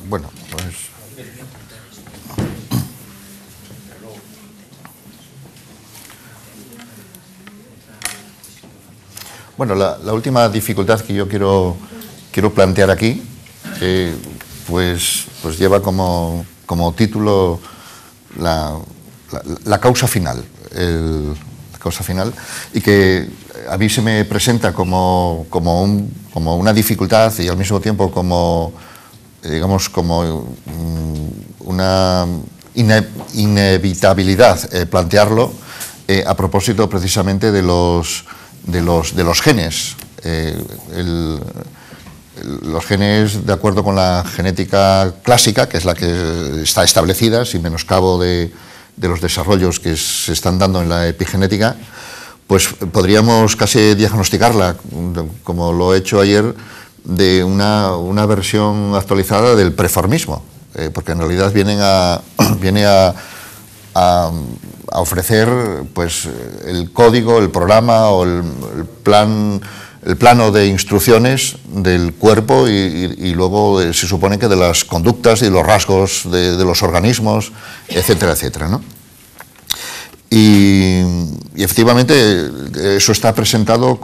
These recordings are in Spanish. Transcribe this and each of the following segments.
Bueno, pues... Bueno, la última dificultad que yo quiero plantear aquí, pues lleva como título la causa final. La causa final, y que a mí se me presenta como una dificultad y al mismo tiempo como, digamos, como una inevitabilidad plantearlo a propósito precisamente de los genes. Los genes, de acuerdo con la genética clásica, que es la que está establecida, sin menoscabo de los desarrollos que se están dando en la epigenética, pues podríamos casi diagnosticarla, como lo he hecho ayer, de una versión actualizada del preformismo, porque en realidad viene a ofrecer, pues, el código, el programa o el plano de instrucciones del cuerpo y luego se supone que de las conductas y los rasgos de los organismos, etcétera, etcétera, ¿no? Y efectivamente eso está presentado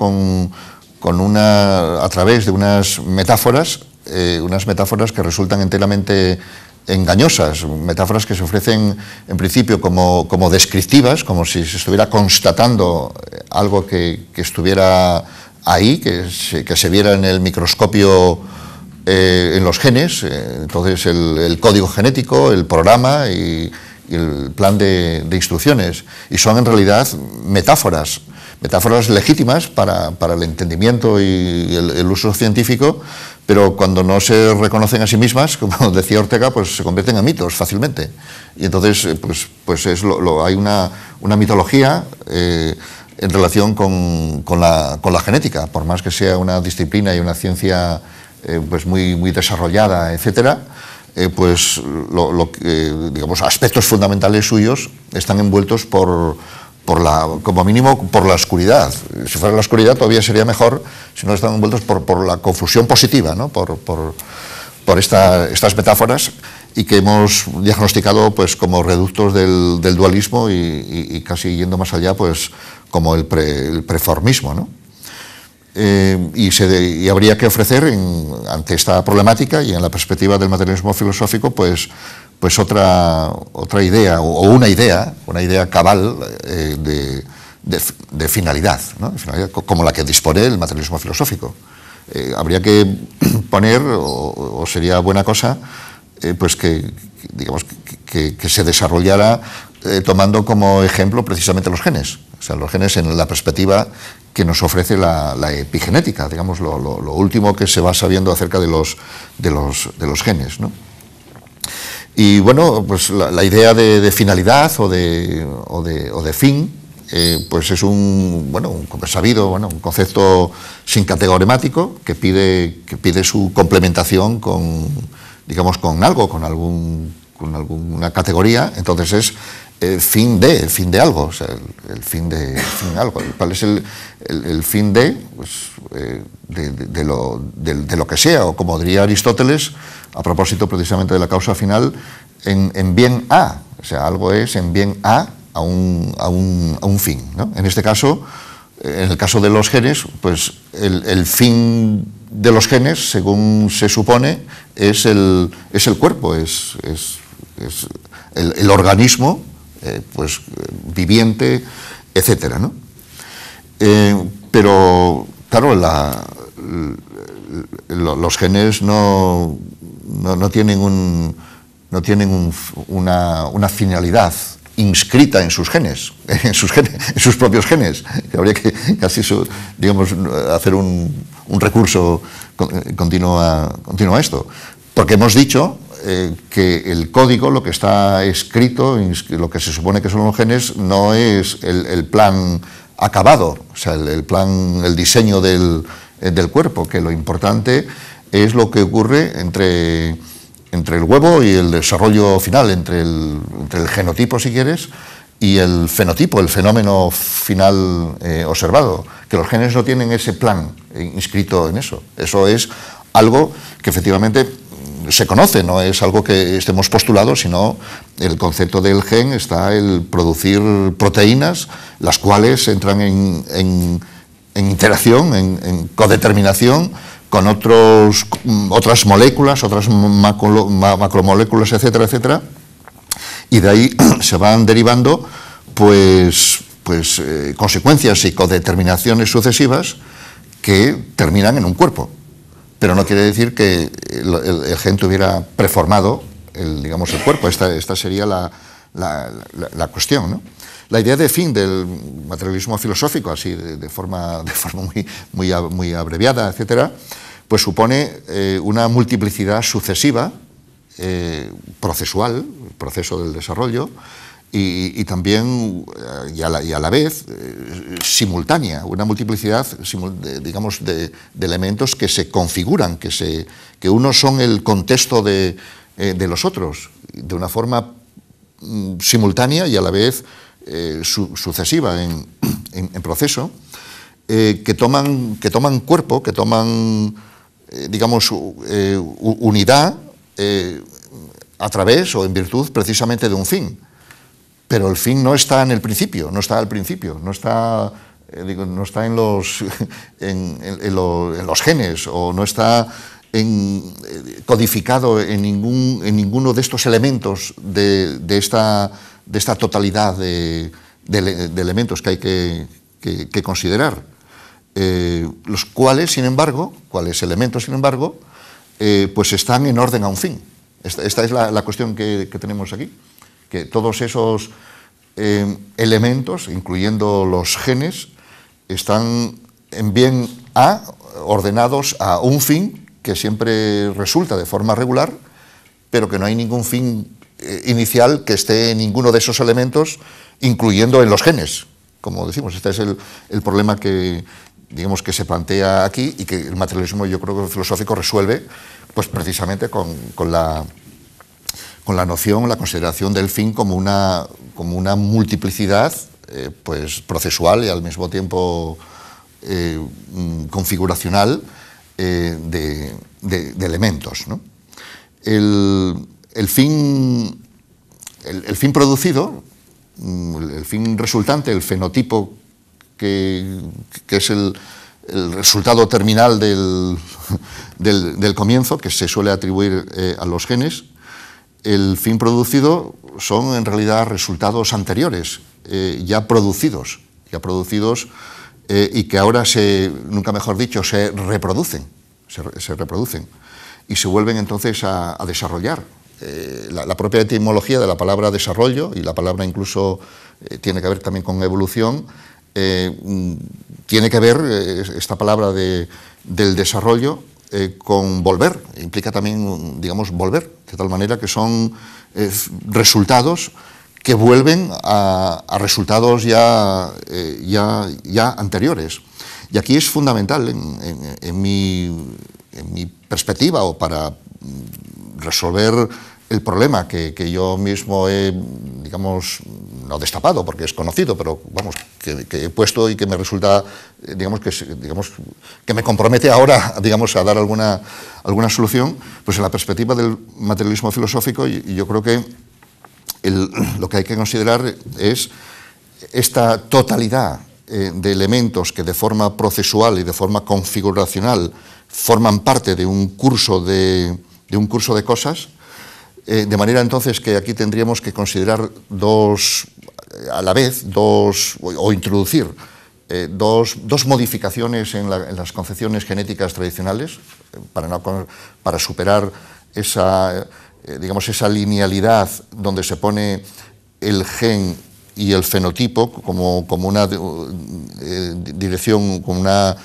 a través de unas metáforas que resultan enteramente engañosas, metáforas que se ofrecen en principio como descriptivas, como si se estuviera constatando algo que estuviera ahí, que se viera en el microscopio en los genes, entonces el código genético, el programa y el plan de instrucciones, y son en realidad metáforas legítimas para el entendimiento y el uso científico, pero cuando no se reconocen a sí mismas, como decía Ortega, pues se convierten en mitos fácilmente. Y entonces pues hay una mitología en relación con la genética, por más que sea una disciplina y una ciencia pues muy desarrollada, etcétera. Pues digamos, aspectos fundamentales suyos están envueltos como mínimo por la oscuridad. Si fuera la oscuridad todavía sería mejor, si no están envueltos por la confusión positiva, ¿no? por estas metáforas, y que hemos diagnosticado pues como reductos del dualismo y casi yendo más allá, pues como el preformismo, ¿no? Y habría que ofrecer ante esta problemática y en la perspectiva del materialismo filosófico pues otra idea o una idea cabal de finalidad, ¿no? Finalidad, como la que dispone el materialismo filosófico. Habría que poner, o sería buena cosa, pues digamos que se desarrollara tomando como ejemplo precisamente los genes. O sea, los genes en la perspectiva que nos ofrece la epigenética, digamos, lo último que se va sabiendo acerca de los genes, ¿no? Y bueno, pues la idea de finalidad o de fin, pues es como es sabido, un concepto sin categoremático que pide su complementación con algo, con alguna categoría. Entonces es fin de algo, o sea, el fin de algo. ¿Cuál es el fin de lo que sea? O como diría Aristóteles, a propósito precisamente de la causa final, en bien a, o sea, algo es en bien a un fin, ¿no? En este caso, en el caso de los genes, pues el fin de los genes, según se supone, es el cuerpo, es el organismo, pues viviente, etcétera, ¿no? Pero claro, los genes no tienen una finalidad inscrita en sus genes, en sus propios genes. Habría que casi digamos, hacer un recurso continuo a esto, porque hemos dicho que el código, lo que está escrito, lo que se supone que son los genes, no es el plan acabado, o sea, el diseño del cuerpo, que lo importante es lo que ocurre entre el huevo y el desarrollo final, entre el genotipo, si quieres, y el fenotipo, el fenómeno final observado, que los genes no tienen ese plan inscrito en eso. Eso es algo que efectivamente se conoce, no es algo que estemos postulado, sino el concepto del gen está el producir proteínas, las cuales entran en interacción, en codeterminación con otras moléculas, otras macromoléculas, etcétera, etcétera, y de ahí se van derivando consecuencias y codeterminaciones sucesivas que terminan en un cuerpo. Pero no quiere decir que el gen tuviera preformado el cuerpo. Esta sería la cuestión, ¿no? La idea de fin del materialismo filosófico, así de forma muy abreviada, etcétera, pues supone una multiplicidad sucesiva, procesual, el proceso del desarrollo, y también, y a la vez, simultánea, una multiplicidad, digamos, de elementos que se configuran, que unos son el contexto de los otros, de una forma simultánea y a la vez sucesiva en proceso, que toman cuerpo, que toman, digamos, unidad a través o en virtud precisamente de un fin. Pero el fin no está en el principio, no está al principio, no está en los genes, o no está codificado en ninguno de estos elementos de esta totalidad de elementos que hay que considerar, los cuales elementos, sin embargo, pues están en orden a un fin. Esta es la cuestión que tenemos aquí, que todos esos elementos, incluyendo los genes, están en bien ordenados a un fin que siempre resulta de forma regular, pero que no hay ningún fin inicial que esté en ninguno de esos elementos, incluyendo en los genes. Como decimos, este es el problema que, digamos, que se plantea aquí y que el materialismo, yo creo que filosófico, resuelve pues precisamente con la noción, la consideración del fin como una multiplicidad pues procesual y al mismo tiempo configuracional de elementos, ¿no? El fin producido, el fin resultante, el fenotipo que es el resultado terminal del comienzo, que se suele atribuir a los genes, el fin producido son en realidad resultados anteriores, ya producidos y que ahora nunca mejor dicho, se reproducen y se vuelven entonces a desarrollar. La propia etimología de la palabra desarrollo, y la palabra incluso tiene que ver también con evolución, tiene que ver esta palabra del desarrollo con volver, implica también, digamos, volver, de tal manera que son resultados que vuelven a resultados ya anteriores. Y aquí es fundamental, en mi perspectiva, o para resolver el problema que yo mismo he, digamos, no destapado porque es conocido, pero vamos, que he puesto y que me resulta, digamos, que me compromete ahora, digamos, a dar alguna solución, pues en la perspectiva del materialismo filosófico, y yo creo que lo que hay que considerar es esta totalidad de elementos que de forma procesual y de forma configuracional forman parte de un curso de cosas, de manera entonces que aquí tendríamos que considerar o introducir dos modificaciones en las concepciones genéticas tradicionales para superar esa linealidad donde se pone el gen y el fenotipo como una dirección, como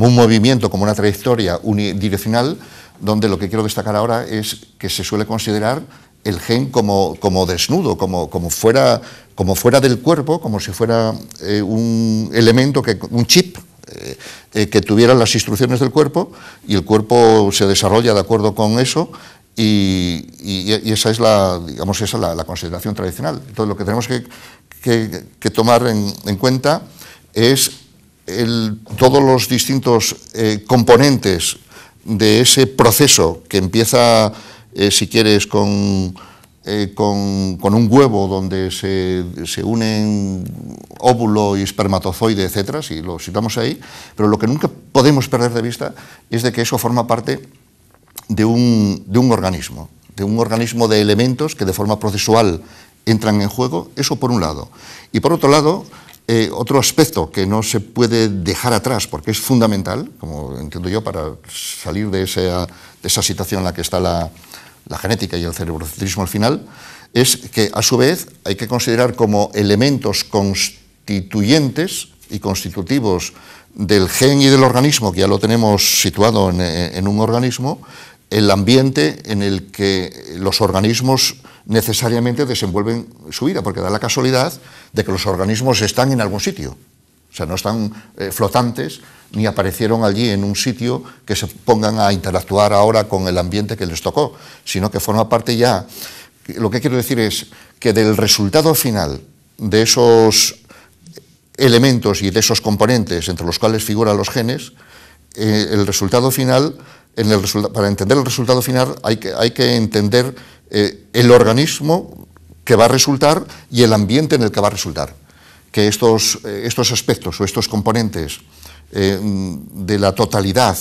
un movimiento, como una trayectoria unidireccional, donde lo que quiero destacar ahora es que se suele considerar el gen como desnudo, como fuera del cuerpo, como si fuera un elemento, un chip que tuviera las instrucciones del cuerpo, y el cuerpo se desarrolla de acuerdo con eso, y esa es la consideración tradicional. Entonces, lo que tenemos que tomar en cuenta es todos los distintos componentes de ese proceso que empieza, si quieres, con un huevo donde se unen óvulo y espermatozoide, etcétera, si lo situamos ahí, pero lo que nunca podemos perder de vista es de que eso forma parte de un organismo de elementos que de forma procesual entran en juego, eso por un lado. Y por otro lado, otro aspecto que no se puede dejar atrás, porque es fundamental, como entiendo yo, para salir de esa situación en la que está la genética y el cerebrocentrismo al final, es que a su vez hay que considerar como elementos constituyentes y constitutivos del gen y del organismo, que ya lo tenemos situado en un organismo, el ambiente en el que los organismos necesariamente desenvuelven su vida, porque da la casualidad de que los organismos están en algún sitio. O sea, no están flotantes ni aparecieron allí en un sitio que se pongan a interactuar ahora con el ambiente que les tocó, sino que forma parte ya. Lo que quiero decir es que del resultado final de esos elementos y de esos componentes entre los cuales figuran los genes, el resultado final, para entender el resultado final hay que entender el organismo que va a resultar y el ambiente en el que va a resultar. Que estos aspectos o estos componentes de la totalidad,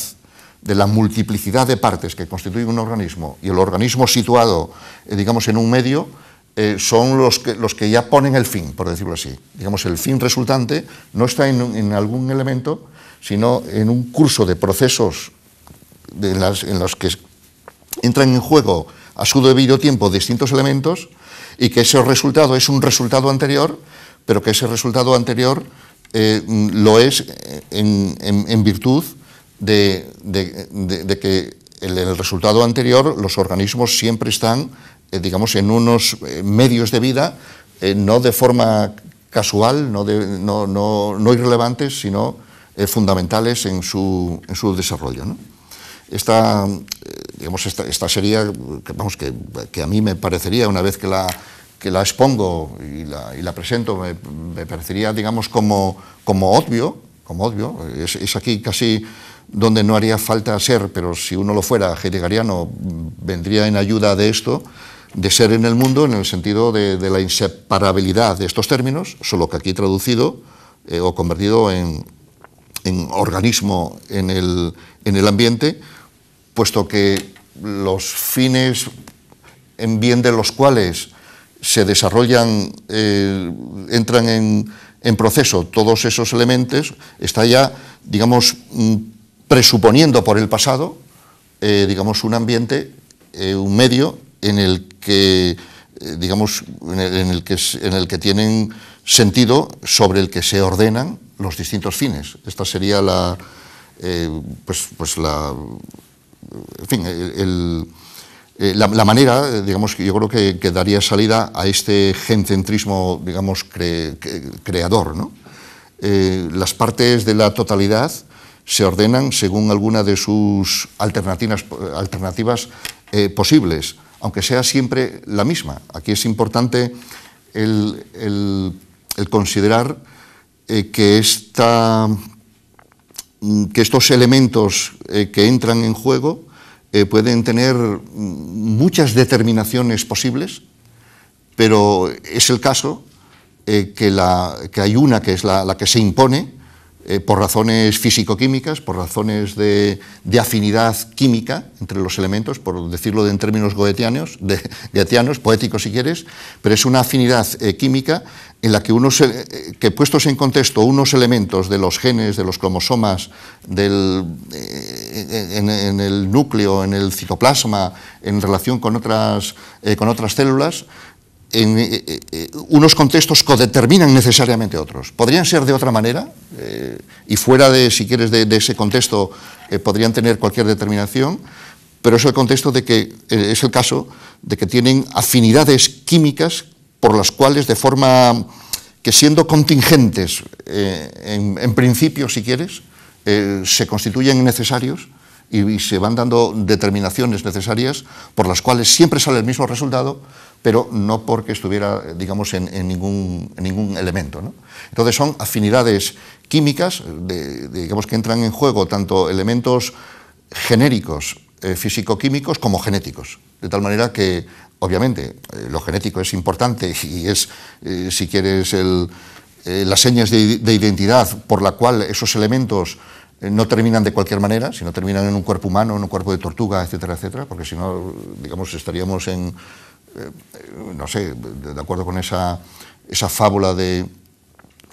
de la multiplicidad de partes que constituyen un organismo y el organismo situado, digamos, en un medio, son los que ya ponen el fin, por decirlo así. Digamos, el fin resultante no está en algún elemento, sino en un curso de procesos en los que entran en juego a su debido tiempo distintos elementos y que ese resultado es un resultado anterior, pero que ese resultado anterior lo es en virtud de que el resultado anterior, los organismos siempre están, digamos, en unos medios de vida, no de forma casual, no irrelevantes, sino fundamentales en su desarrollo, ¿no? Esta sería, vamos, que a mí me parecería, una vez que la expongo y la presento, me parecería, digamos, como obvio. Es aquí casi donde no haría falta ser, pero si uno lo fuera, heideggeriano, vendría en ayuda de esto, de ser en el mundo, en el sentido de la inseparabilidad de estos términos, solo que aquí traducido o convertido en organismo en el ambiente, puesto que los fines en bien de los cuales se desarrollan, entran en proceso todos esos elementos, está ya, digamos, presuponiendo por el pasado, digamos, un ambiente, un medio en el que, digamos, en el que tienen sentido, sobre el que se ordenan los distintos fines. Esta sería la manera, digamos, que yo creo que daría salida a este gencentrismo, digamos, creador, ¿no? Las partes de la totalidad se ordenan según alguna de sus alternativas posibles, aunque sea siempre la misma. Aquí es importante el considerar que estos elementos que entran en juego pueden tener muchas determinaciones posibles, pero es el caso que hay una que es la que se impone por razones físico-químicas, por razones de afinidad química entre los elementos, por decirlo en términos goetheanos, poéticos si quieres, pero es una afinidad química en la que que puestos en contexto unos elementos de los genes, de los cromosomas, en el núcleo, en el citoplasma, en relación con otras células, unos contextos codeterminan necesariamente otros. Podrían ser de otra manera, y fuera si quieres, de ese contexto, podrían tener cualquier determinación, pero es el contexto es el caso de que tienen afinidades químicas por las cuales, de forma que siendo contingentes, en principio, si quieres, se constituyen necesarios y se van dando determinaciones necesarias por las cuales siempre sale el mismo resultado, pero no porque estuviera, digamos, en ningún elemento, ¿no? Entonces son afinidades químicas, digamos, que entran en juego tanto elementos genéricos físico-químicos como genéticos. De tal manera que, obviamente, lo genético es importante y es, si quieres, las señas de identidad por la cual esos elementos no terminan de cualquier manera, sino terminan en un cuerpo humano, en un cuerpo de tortuga, etcétera, etcétera, porque si no, digamos, estaríamos en, no sé, de acuerdo con esa fábula de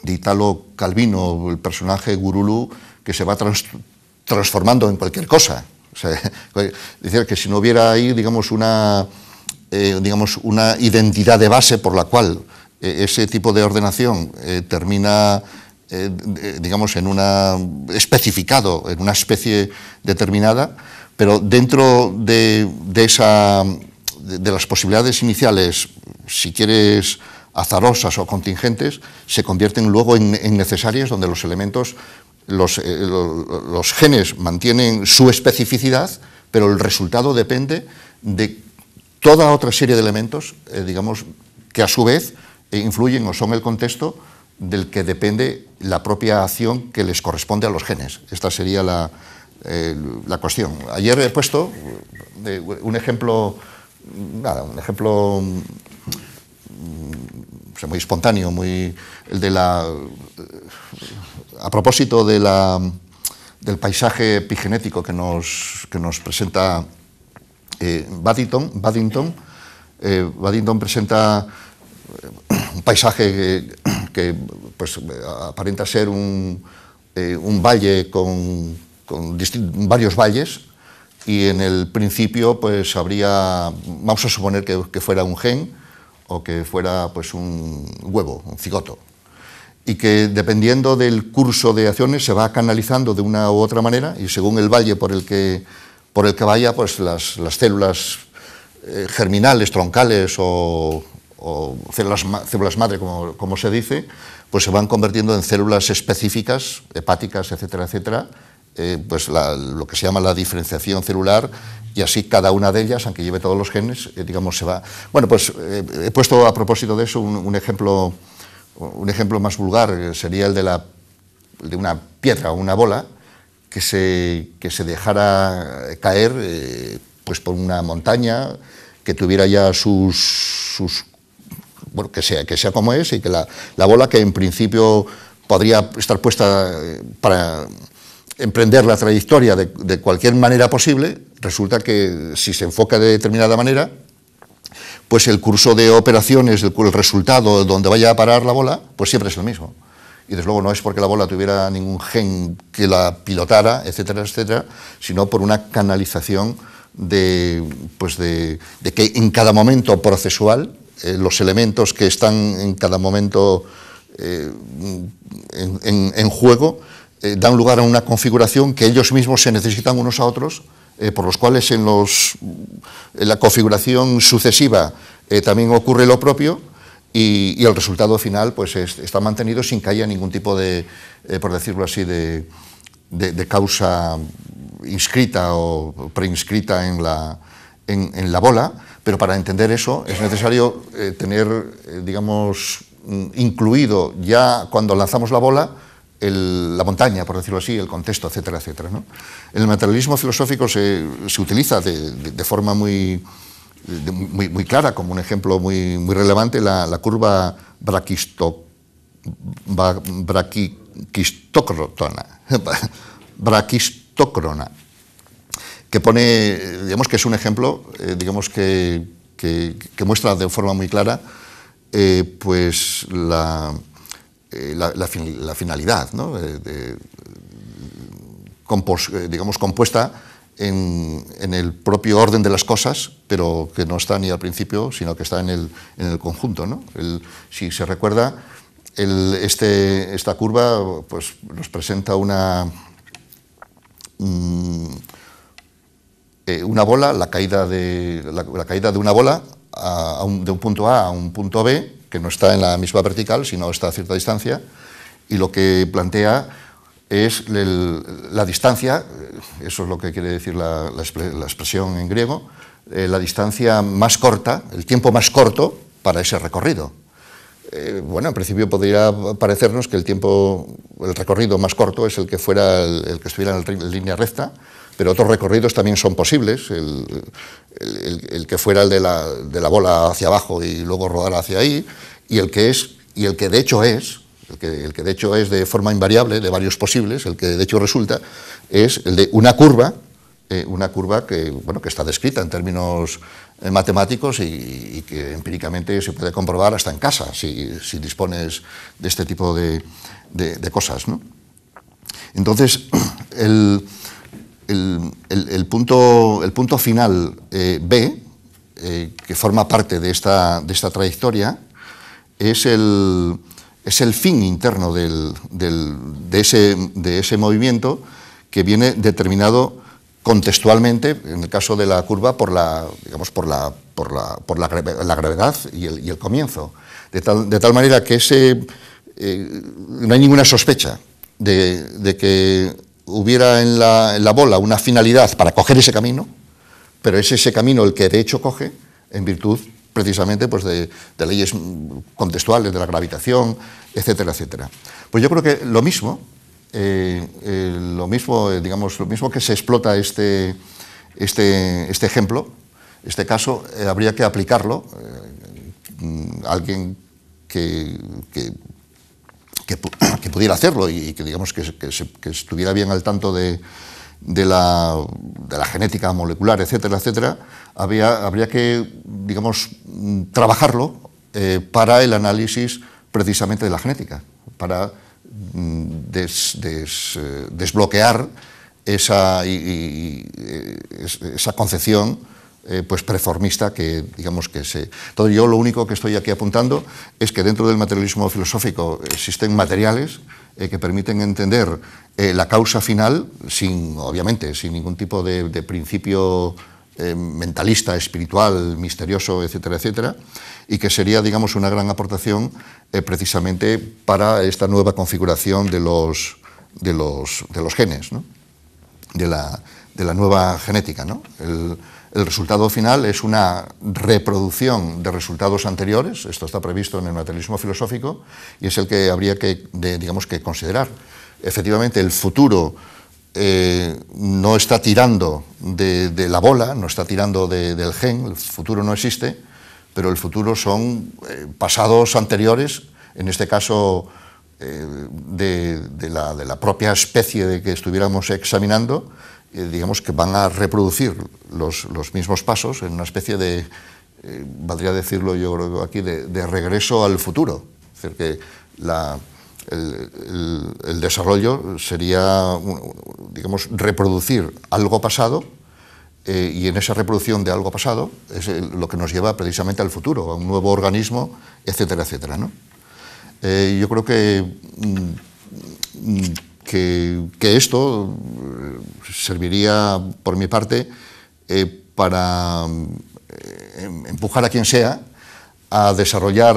Italo Calvino, el personaje Gurulú, que se va transformando en cualquier cosa. O sea, decir que si no hubiera ahí, digamos, una identidad de base por la cual ese tipo de ordenación termina, digamos, especificado en una especie determinada, pero dentro de las posibilidades iniciales, si quieres, azarosas o contingentes, se convierten luego en necesarias, donde los elementos, los genes mantienen su especificidad, pero el resultado depende de toda otra serie de elementos, digamos, que a su vez influyen o son el contexto del que depende la propia acción que les corresponde a los genes. Esta sería la cuestión. Ayer he puesto un ejemplo, muy espontáneo, a propósito del paisaje epigenético que nos presenta Baddington. Baddington presenta un paisaje que pues, aparenta ser un valle con varios valles, y en el principio pues habría, vamos a suponer que fuera un gen o que fuera pues un huevo, un cigoto, y que dependiendo del curso de acciones se va canalizando de una u otra manera, y según el valle por el que vaya, pues las células germinales, troncales o células madre, como se dice, pues se van convirtiendo en células específicas, hepáticas, etcétera, etcétera, pues lo que se llama la diferenciación celular, y así cada una de ellas, aunque lleve todos los genes, digamos, se va... Bueno, pues he puesto a propósito de eso un ejemplo más vulgar, sería el de una piedra o una bola que se dejara caer pues por una montaña, que tuviera ya bueno, que sea como es, y que la bola, que en principio podría estar puesta para emprender la trayectoria de cualquier manera posible, resulta que si se enfoca de determinada manera, pues el curso de operaciones, el resultado donde vaya a parar la bola, pues siempre es el mismo. Y desde luego no es porque la bola tuviera ningún gen que la pilotara, etcétera, etcétera, sino por una canalización de que en cada momento procesual, los elementos que están en cada momento en juego, dan lugar a una configuración que ellos mismos se necesitan unos a otros, por los cuales en la configuración sucesiva también ocurre lo propio, y el resultado final pues está mantenido sin que haya ningún tipo de, por decirlo así, de causa inscrita o preinscrita en la bola. Pero para entender eso es necesario tener, digamos, incluido ya cuando lanzamos la bola, la montaña, por decirlo así, el contexto, etcétera, etcétera, ¿no? En el materialismo filosófico se utiliza de forma muy clara, como un ejemplo muy relevante, la curva braquistócrona, que pone, digamos, que es un ejemplo, digamos, que muestra de forma muy clara pues la finalidad, ¿no? Digamos, compuesta en el propio orden de las cosas, pero que no está ni al principio, sino que está en el conjunto, ¿no? Si se recuerda, esta curva pues, nos presenta una bola, la caída de una bola de un punto A a un punto B, que no está en la misma vertical, sino está a cierta distancia, y lo que plantea es la distancia, eso es lo que quiere decir la expresión en griego, la distancia más corta, el tiempo más corto para ese recorrido. Bueno, en principio podría parecernos que el recorrido más corto es el que estuviera en línea recta, pero otros recorridos también son posibles, el que fuera el de la bola hacia abajo y luego rodar hacia ahí, y el que de hecho es de forma invariable, de varios posibles, el que de hecho resulta, es el de una curva que, bueno, que está descrita en términos matemáticos y que empíricamente se puede comprobar hasta en casa, si dispones de este tipo de cosas, ¿no? Entonces, el punto final B, que forma parte de esta trayectoria, es el fin interno de ese movimiento, que viene determinado contextualmente, en el caso de la curva, por la gravedad y el comienzo. De tal manera que no hay ninguna sospecha de que hubiera en la bola una finalidad para coger ese camino, pero es ese camino el que de hecho coge en virtud precisamente pues de leyes contextuales, de la gravitación, etcétera, etcétera. Pues yo creo que lo mismo que se explota este ejemplo, este caso, habría que aplicarlo a alguien que pudiera hacerlo y que, digamos, que estuviera bien al tanto de la genética molecular, etcétera, etcétera. Habría que, digamos, trabajarlo para el análisis precisamente de la genética, para desbloquear esa concepción pues preformista que, digamos, que se... Entonces yo lo único que estoy aquí apuntando es que dentro del materialismo filosófico existen materiales que permiten entender la causa final obviamente, sin ningún tipo de principio mentalista, espiritual, misterioso, etcétera, etcétera, y que sería, digamos, una gran aportación precisamente para esta nueva configuración de los genes, ¿no? de la nueva genética, ¿no? El resultado final es una reproducción de resultados anteriores, esto está previsto en el materialismo filosófico, y es el que habría que considerar. Efectivamente, el futuro no está tirando de la bola, no está tirando del gen, el futuro no existe, pero el futuro son pasados anteriores, en este caso de la propia especie de que estuviéramos examinando, digamos que van a reproducir los mismos pasos en una especie de, valdría decirlo yo creo aquí, de regreso al futuro. Es decir, que el desarrollo sería, digamos, reproducir algo pasado, y en esa reproducción de algo pasado es lo que nos lleva precisamente al futuro, a un nuevo organismo, etcétera, etcétera, ¿no? Yo creo que esto serviría, por mi parte, para empujar a quien sea a desarrollar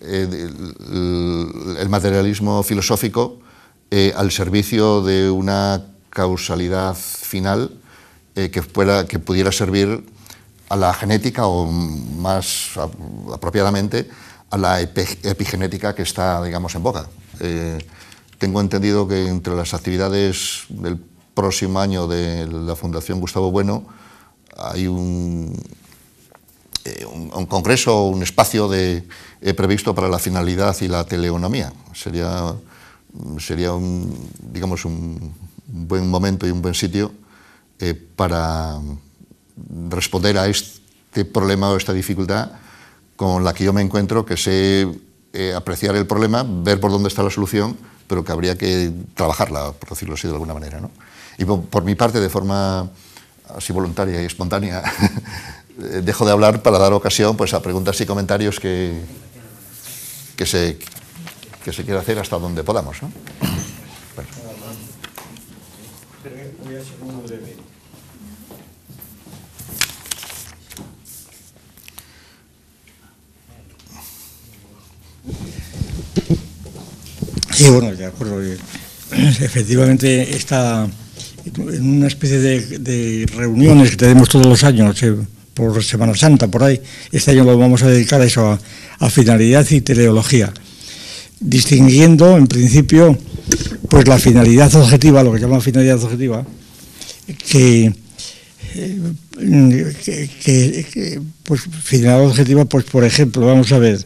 el materialismo filosófico al servicio de una causalidad final que pudiera servir a la genética o, más apropiadamente, a la epigenética que está, digamos, en boga. Tengo entendido que entre las actividades del próximo año de la Fundación Gustavo Bueno hay un congreso, un espacio previsto para la finalidad y la teleonomía. Sería digamos, un buen momento y un buen sitio para responder a este problema o esta dificultad con la que yo me encuentro, que sé apreciar el problema, ver por dónde está la solución, pero que habría que trabajarla, por decirlo así de alguna manera, ¿no? Y por mi parte, de forma así voluntaria y espontánea, dejo de hablar para dar ocasión, pues, a preguntas y comentarios que se quiera hacer hasta donde podamos, ¿no? Bueno. Voy a ser muy breve. Sí, bueno, de acuerdo. Efectivamente está en una especie de reuniones que tenemos todos los años, por Semana Santa, por ahí. Este año lo vamos a dedicar a eso, a finalidad y teleología, distinguiendo, en principio, pues la finalidad objetiva, lo que llaman finalidad objetiva, pues, finalidad objetiva, pues por ejemplo, vamos a ver,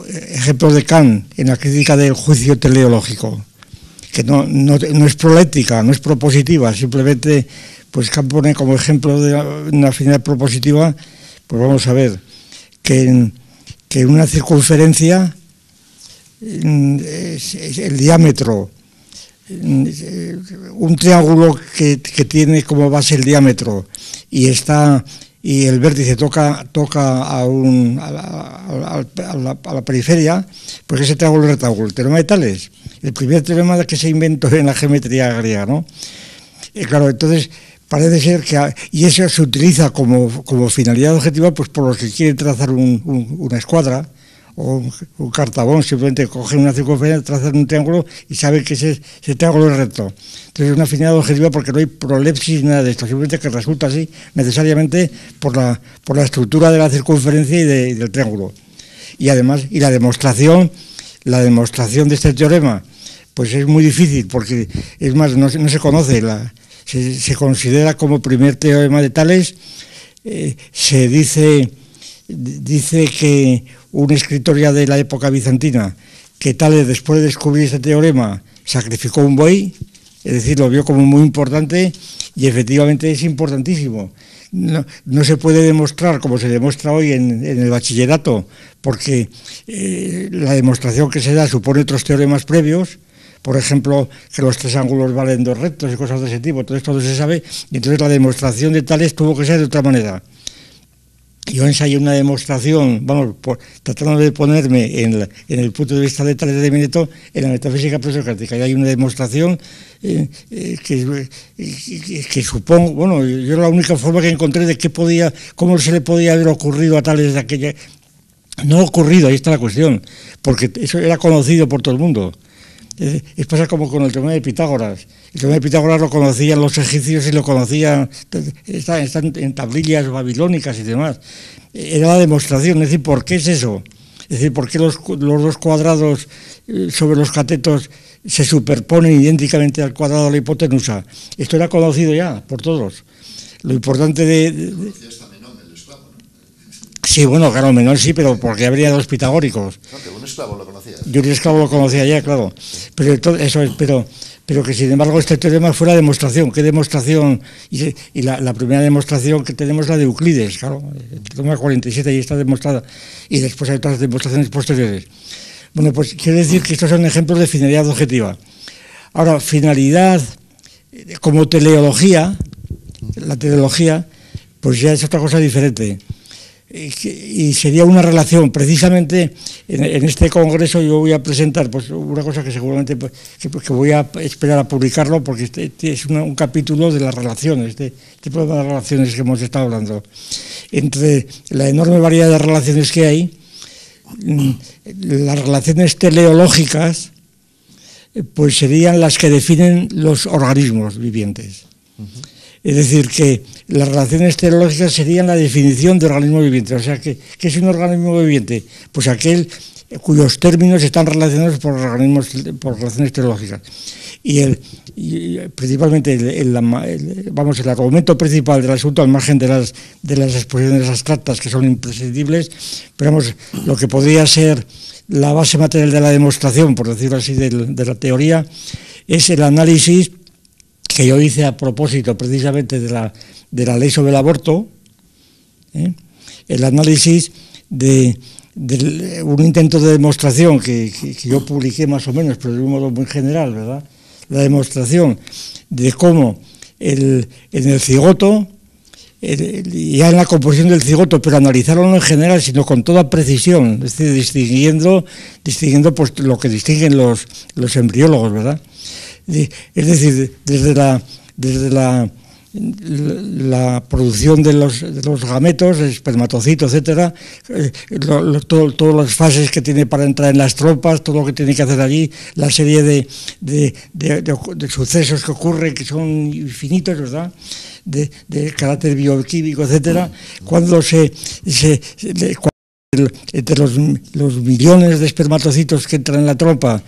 ejemplos de Kant en la crítica del juicio teleológico, que no es proléctica, no es propositiva, simplemente, pues Kant pone como ejemplo de una finalidad propositiva, pues vamos a ver, que en una circunferencia el diámetro, un triángulo que tiene como base el diámetro y el vértice toca a la periferia, pues ese triángulo es rectángulo. El teorema de Tales, el primer teorema que se inventó en la geometría griega, ¿no? Claro, entonces parece ser que, y eso se utiliza como finalidad objetiva, pues por los que quieren trazar una escuadra o un cartabón, simplemente cogen una circunferencia, trazan un triángulo y saben que ese triángulo es recto. Entonces es una finalidad objetiva porque no hay prolepsis ni nada de esto, simplemente que resulta así necesariamente por la estructura de la circunferencia y del triángulo. Y además, la demostración de este teorema, pues es muy difícil porque, es más, no se conoce, se considera como primer teorema de Tales. Se dice que un escritor ya de la época bizantina, que Tales, después de descubrir este teorema, sacrificó un buey, es decir, lo vio como muy importante, y efectivamente es importantísimo. No se puede demostrar como se demuestra hoy en el bachillerato, porque la demostración que se da supone otros teoremas previos, por ejemplo, que los tres ángulos valen dos rectos y cosas de ese tipo. Entonces todo se sabe, y entonces la demostración de Tales tuvo que ser de otra manera. Yo ensayé una demostración, tratando de ponerme en el punto de vista de Tales de Mileto en la metafísica presocrática. Y hay una demostración que supongo, yo la única forma que encontré de cómo se le podía haber ocurrido a Tales de aquella. No ha ocurrido, ahí está la cuestión, porque eso era conocido por todo el mundo. Es pasa como con el teorema de Pitágoras. El teorema de Pitágoras lo conocían los egipcios y lo conocían, está en tablillas babilónicas y demás. Era la demostración, es decir, ¿por qué es eso? Es decir, ¿por qué los dos cuadrados sobre los catetos se superponen idénticamente al cuadrado de la hipotenusa? Esto era conocido ya por todos. Lo importante Sí, bueno, claro, Menón sí, pero porque habría dos pitagóricos. No, que un esclavo lo conocía. Yo un esclavo lo conocía ya, claro. Pero que sin embargo este teorema fue la demostración. ¿Qué demostración? Y la primera demostración que tenemos es la de Euclides, claro. El teorema 47 ya está demostrada. Y después hay otras demostraciones posteriores. Bueno, pues quiero decir que estos son ejemplos de finalidad objetiva. Ahora, finalidad como teleología, la teleología, pues ya es otra cosa diferente. Y sería una relación, precisamente en este congreso yo voy a presentar pues una cosa que seguramente que voy a esperar a publicarlo, porque este es un capítulo de las relaciones, este problema de las relaciones que hemos estado hablando. Entre la enorme variedad de relaciones que hay, las relaciones teleológicas pues serían las que definen los organismos vivientes. Es decir, que las relaciones teleológicas serían la definición de organismo viviente. O sea, ¿qué es un organismo viviente? Pues aquel cuyos términos están relacionados por relaciones teleológicas. Y principalmente el argumento principal del asunto, al margen de las exposiciones abstractas que son imprescindibles, pero lo que podría ser la base material de la demostración, por decirlo así, de la teoría, es el análisis que yo hice a propósito precisamente de la ley sobre el aborto, el análisis de un intento de demostración que yo publiqué más o menos, pero de un modo muy general, ¿verdad? La demostración de cómo en el cigoto, ya en la composición del cigoto, pero analizarlo no en general, sino con toda precisión, es decir, distinguiendo pues, lo que distinguen los embriólogos, ¿verdad? Es decir, desde la producción de los gametos, espermatocito, etcétera, todas las fases que tiene para entrar en las trompas, todo lo que tiene que hacer allí, la serie de sucesos que ocurren, que son infinitos, ¿verdad?, de carácter bioquímico, etcétera, cuando entre los millones de espermatocitos que entran en la trompa,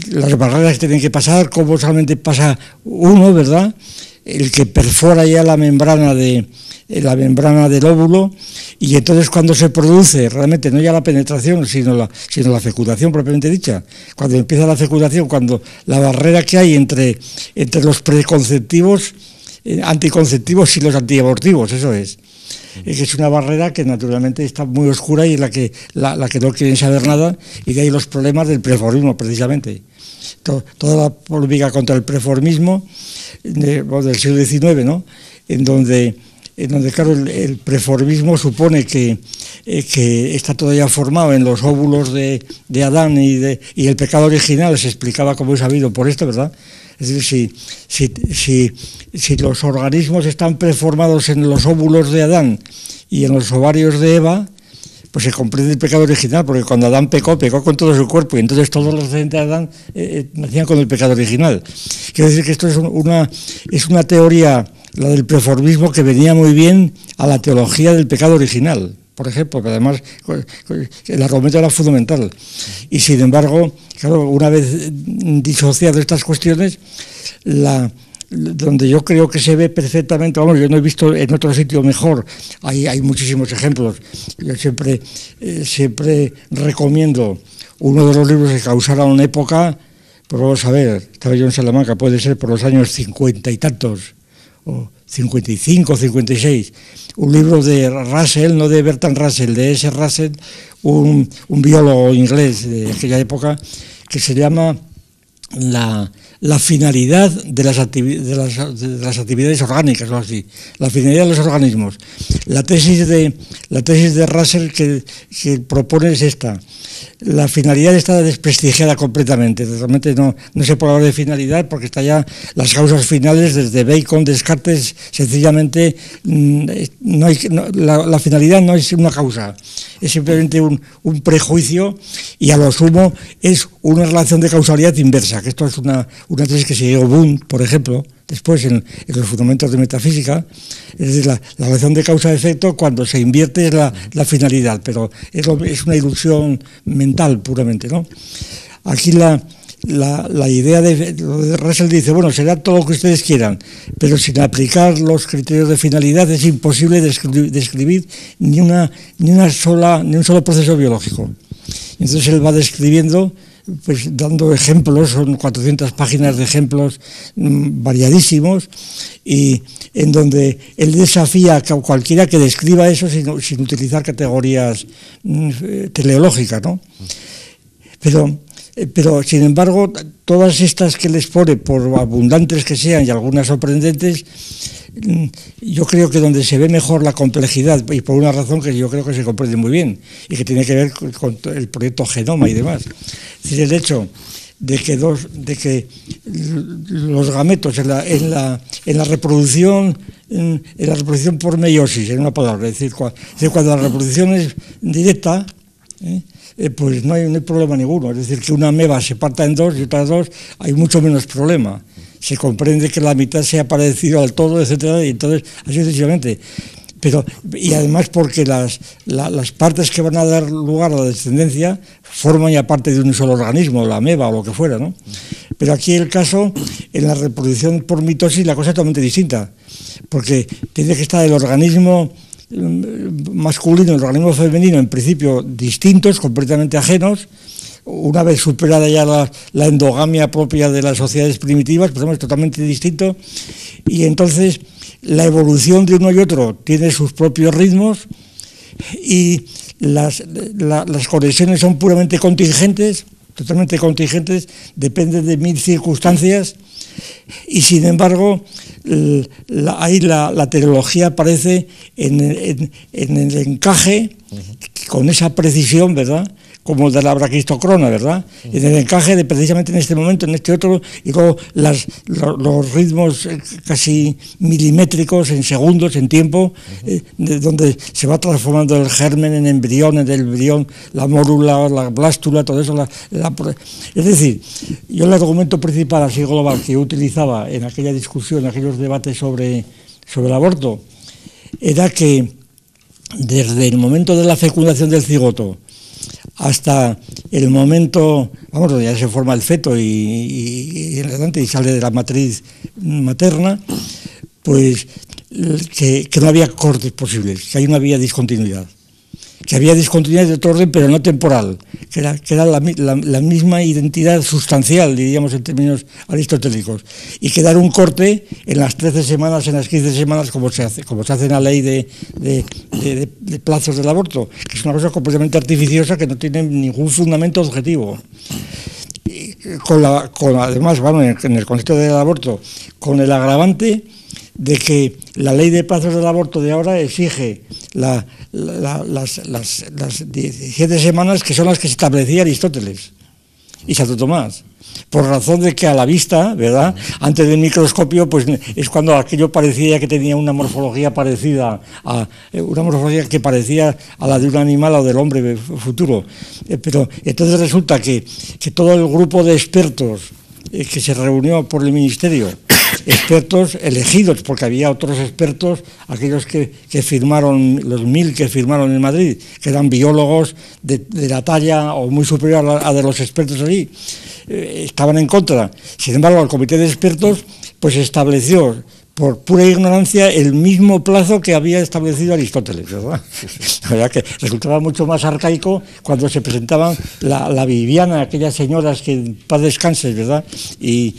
las barreras que tienen que pasar, cómo solamente pasa uno, ¿verdad?, el que perfora ya la membrana del óvulo, y entonces cuando se produce realmente no ya la penetración, sino la fecundación propiamente dicha, cuando empieza la fecundación, cuando la barrera que hay entre los preconceptivos, anticonceptivos y los antiabortivos, eso es. Que es una barrera que naturalmente está muy oscura y es la que no quieren saber nada, y de ahí los problemas del preformismo precisamente. Toda la polémica contra el preformismo del siglo XIX, ¿no? en donde claro, el preformismo supone que está todavía formado en los óvulos de Adán y el pecado original se explicaba, como he sabido, por esto, ¿verdad? Es decir, si los organismos están preformados en los óvulos de Adán y en los ovarios de Eva, pues se comprende el pecado original, porque cuando Adán pecó con todo su cuerpo, y entonces todos los descendientes de Adán nacían con el pecado original. Quiero decir que esto es una teoría, la del preformismo, que venía muy bien a la teología del pecado original, por ejemplo, que además el argumento era fundamental. Y sin embargo, claro, una vez disociado estas cuestiones, donde yo creo que se ve perfectamente, vamos, yo no he visto en otro sitio mejor, hay muchísimos ejemplos. Yo siempre recomiendo uno de los libros que causaron época, pues vamos a ver, estaba yo en Salamanca, puede ser por los años 50 y tantos, o 55, 56, un libro de Russell, no de Bertrand Russell, de S. Russell, un biólogo inglés de aquella época, que se llama la finalidad de las actividades orgánicas, o así, la finalidad de los organismos. La tesis de Russell que propone es esta. La finalidad está desprestigiada completamente. Realmente no se puede hablar de finalidad porque está ya las causas finales desde Bacon, Descartes. Sencillamente la finalidad no es una causa, es simplemente un prejuicio, y a lo sumo es una relación de causalidad inversa, que esto es una tesis que siguió Boone, por ejemplo, después en los fundamentos de metafísica. Es decir, la relación de causa-efecto, cuando se invierte, es la finalidad, pero es una ilusión mental puramente, ¿no? Aquí la idea de Russell dice, bueno, será todo lo que ustedes quieran, pero sin aplicar los criterios de finalidad es imposible describir ni un solo proceso biológico. Entonces él va describiendo, pues dando ejemplos, son 400 páginas de ejemplos variadísimos, y en donde él desafía a cualquiera que describa eso sin utilizar categorías teleológicas, ¿no? Pero, sin embargo, todas estas que les pone, por abundantes que sean y algunas sorprendentes, yo creo que donde se ve mejor la complejidad, y por una razón que yo creo que se comprende muy bien, y que tiene que ver con el proyecto Genoma y demás. Es decir, el hecho de que los gametos en la reproducción por meiosis, en una palabra, es decir, cuando la reproducción es directa, pues no hay problema ninguno. Es decir, que una ameba se parta en dos y otras dos, hay mucho menos problema. Se comprende que la mitad sea parecido al todo, etcétera, y entonces, así sucesivamente. Y además porque las partes que van a dar lugar a la descendencia forman ya parte de un solo organismo, la ameba o lo que fuera, ¿no? Pero aquí el caso, en la reproducción por mitosis, la cosa es totalmente distinta, porque tiene que estar el organismo masculino y el organismo femenino, en principio distintos, completamente ajenos. Una vez superada ya la endogamia propia de las sociedades primitivas, pues es totalmente distinto, y entonces la evolución de uno y otro tiene sus propios ritmos, y las conexiones son puramente contingentes, totalmente contingentes, dependen de mil circunstancias, y sin embargo ahí la teleología aparece en el encaje, con esa precisión, ¿verdad?, como el de la braquistocrona, ¿verdad? En el encaje de precisamente en este momento, en este otro, y luego los ritmos casi milimétricos, en segundos, en tiempo, donde se va transformando el germen en embrión, en el embrión, la mórula, la blástula, todo eso. Es decir, yo el argumento principal, así global, que yo utilizaba en aquella discusión, en aquellos debates sobre el aborto, era que desde el momento de la fecundación del cigoto hasta el momento, vamos, donde ya se forma el feto y adelante y sale de la matriz materna, pues que no había cortes posibles, que ahí no había discontinuidad. Que había discontinuidad de otro orden, pero no temporal, que era la misma identidad sustancial, diríamos en términos aristotélicos, y que dar un corte en las 13 semanas, en las 15 semanas, como se hace en la ley de plazos del aborto, que es una cosa completamente artificiosa que no tiene ningún fundamento objetivo. Además, bueno, en el concepto del aborto, con el agravante de que la ley de plazos del aborto de ahora exige las 17 semanas, que son las que establecía Aristóteles y Santo Tomás, por razón de que a la vista, ¿verdad?, antes del microscopio, pues es cuando aquello parecía que tenía una morfología parecida a la de un animal o del hombre futuro. Pero entonces resulta que todo el grupo de expertos que se reunió por el ministerio, expertos elegidos, porque había otros expertos, aquellos que firmaron, los 1000 que firmaron en Madrid, que eran biólogos de la talla o muy superior a de los expertos allí, estaban en contra. Sin embargo, el comité de expertos pues estableció por pura ignorancia el mismo plazo que había establecido Aristóteles, ¿verdad? La verdad que resultaba mucho más arcaico cuando se presentaban la Viviana, aquellas señoras que en paz descansen, ¿verdad? Y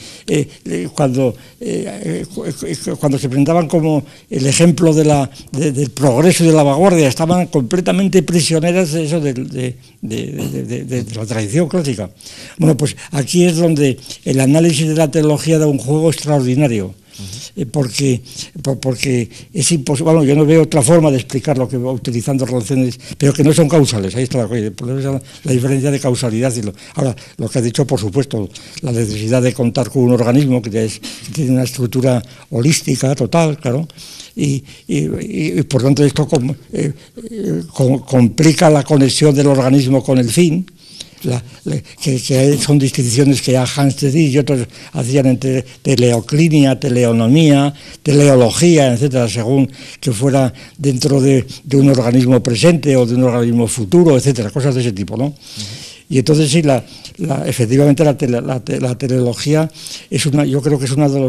cuando se presentaban como el ejemplo del progreso y de la vanguardia, estaban completamente prisioneras de eso, de la tradición clásica. Bueno, pues aquí es donde el análisis de la teología da un juego extraordinario. Porque es imposible. Bueno, yo no veo otra forma de explicar lo que va utilizando relaciones, pero que no son causales. Ahí está la diferencia de causalidad. Ahora, lo que ha dicho, por supuesto, la necesidad de contar con un organismo que tiene una estructura holística total, claro, y por tanto esto complica la conexión del organismo con el fin. Que son distinciones que ya Hans de Dijk y otros hacían entre teleoclinia, teleonomía, teleología, etcétera, según que fuera dentro de un organismo presente o de un organismo futuro, etcétera, cosas de ese tipo, ¿no? Y entonces sí, efectivamente la teleología yo creo que es uno de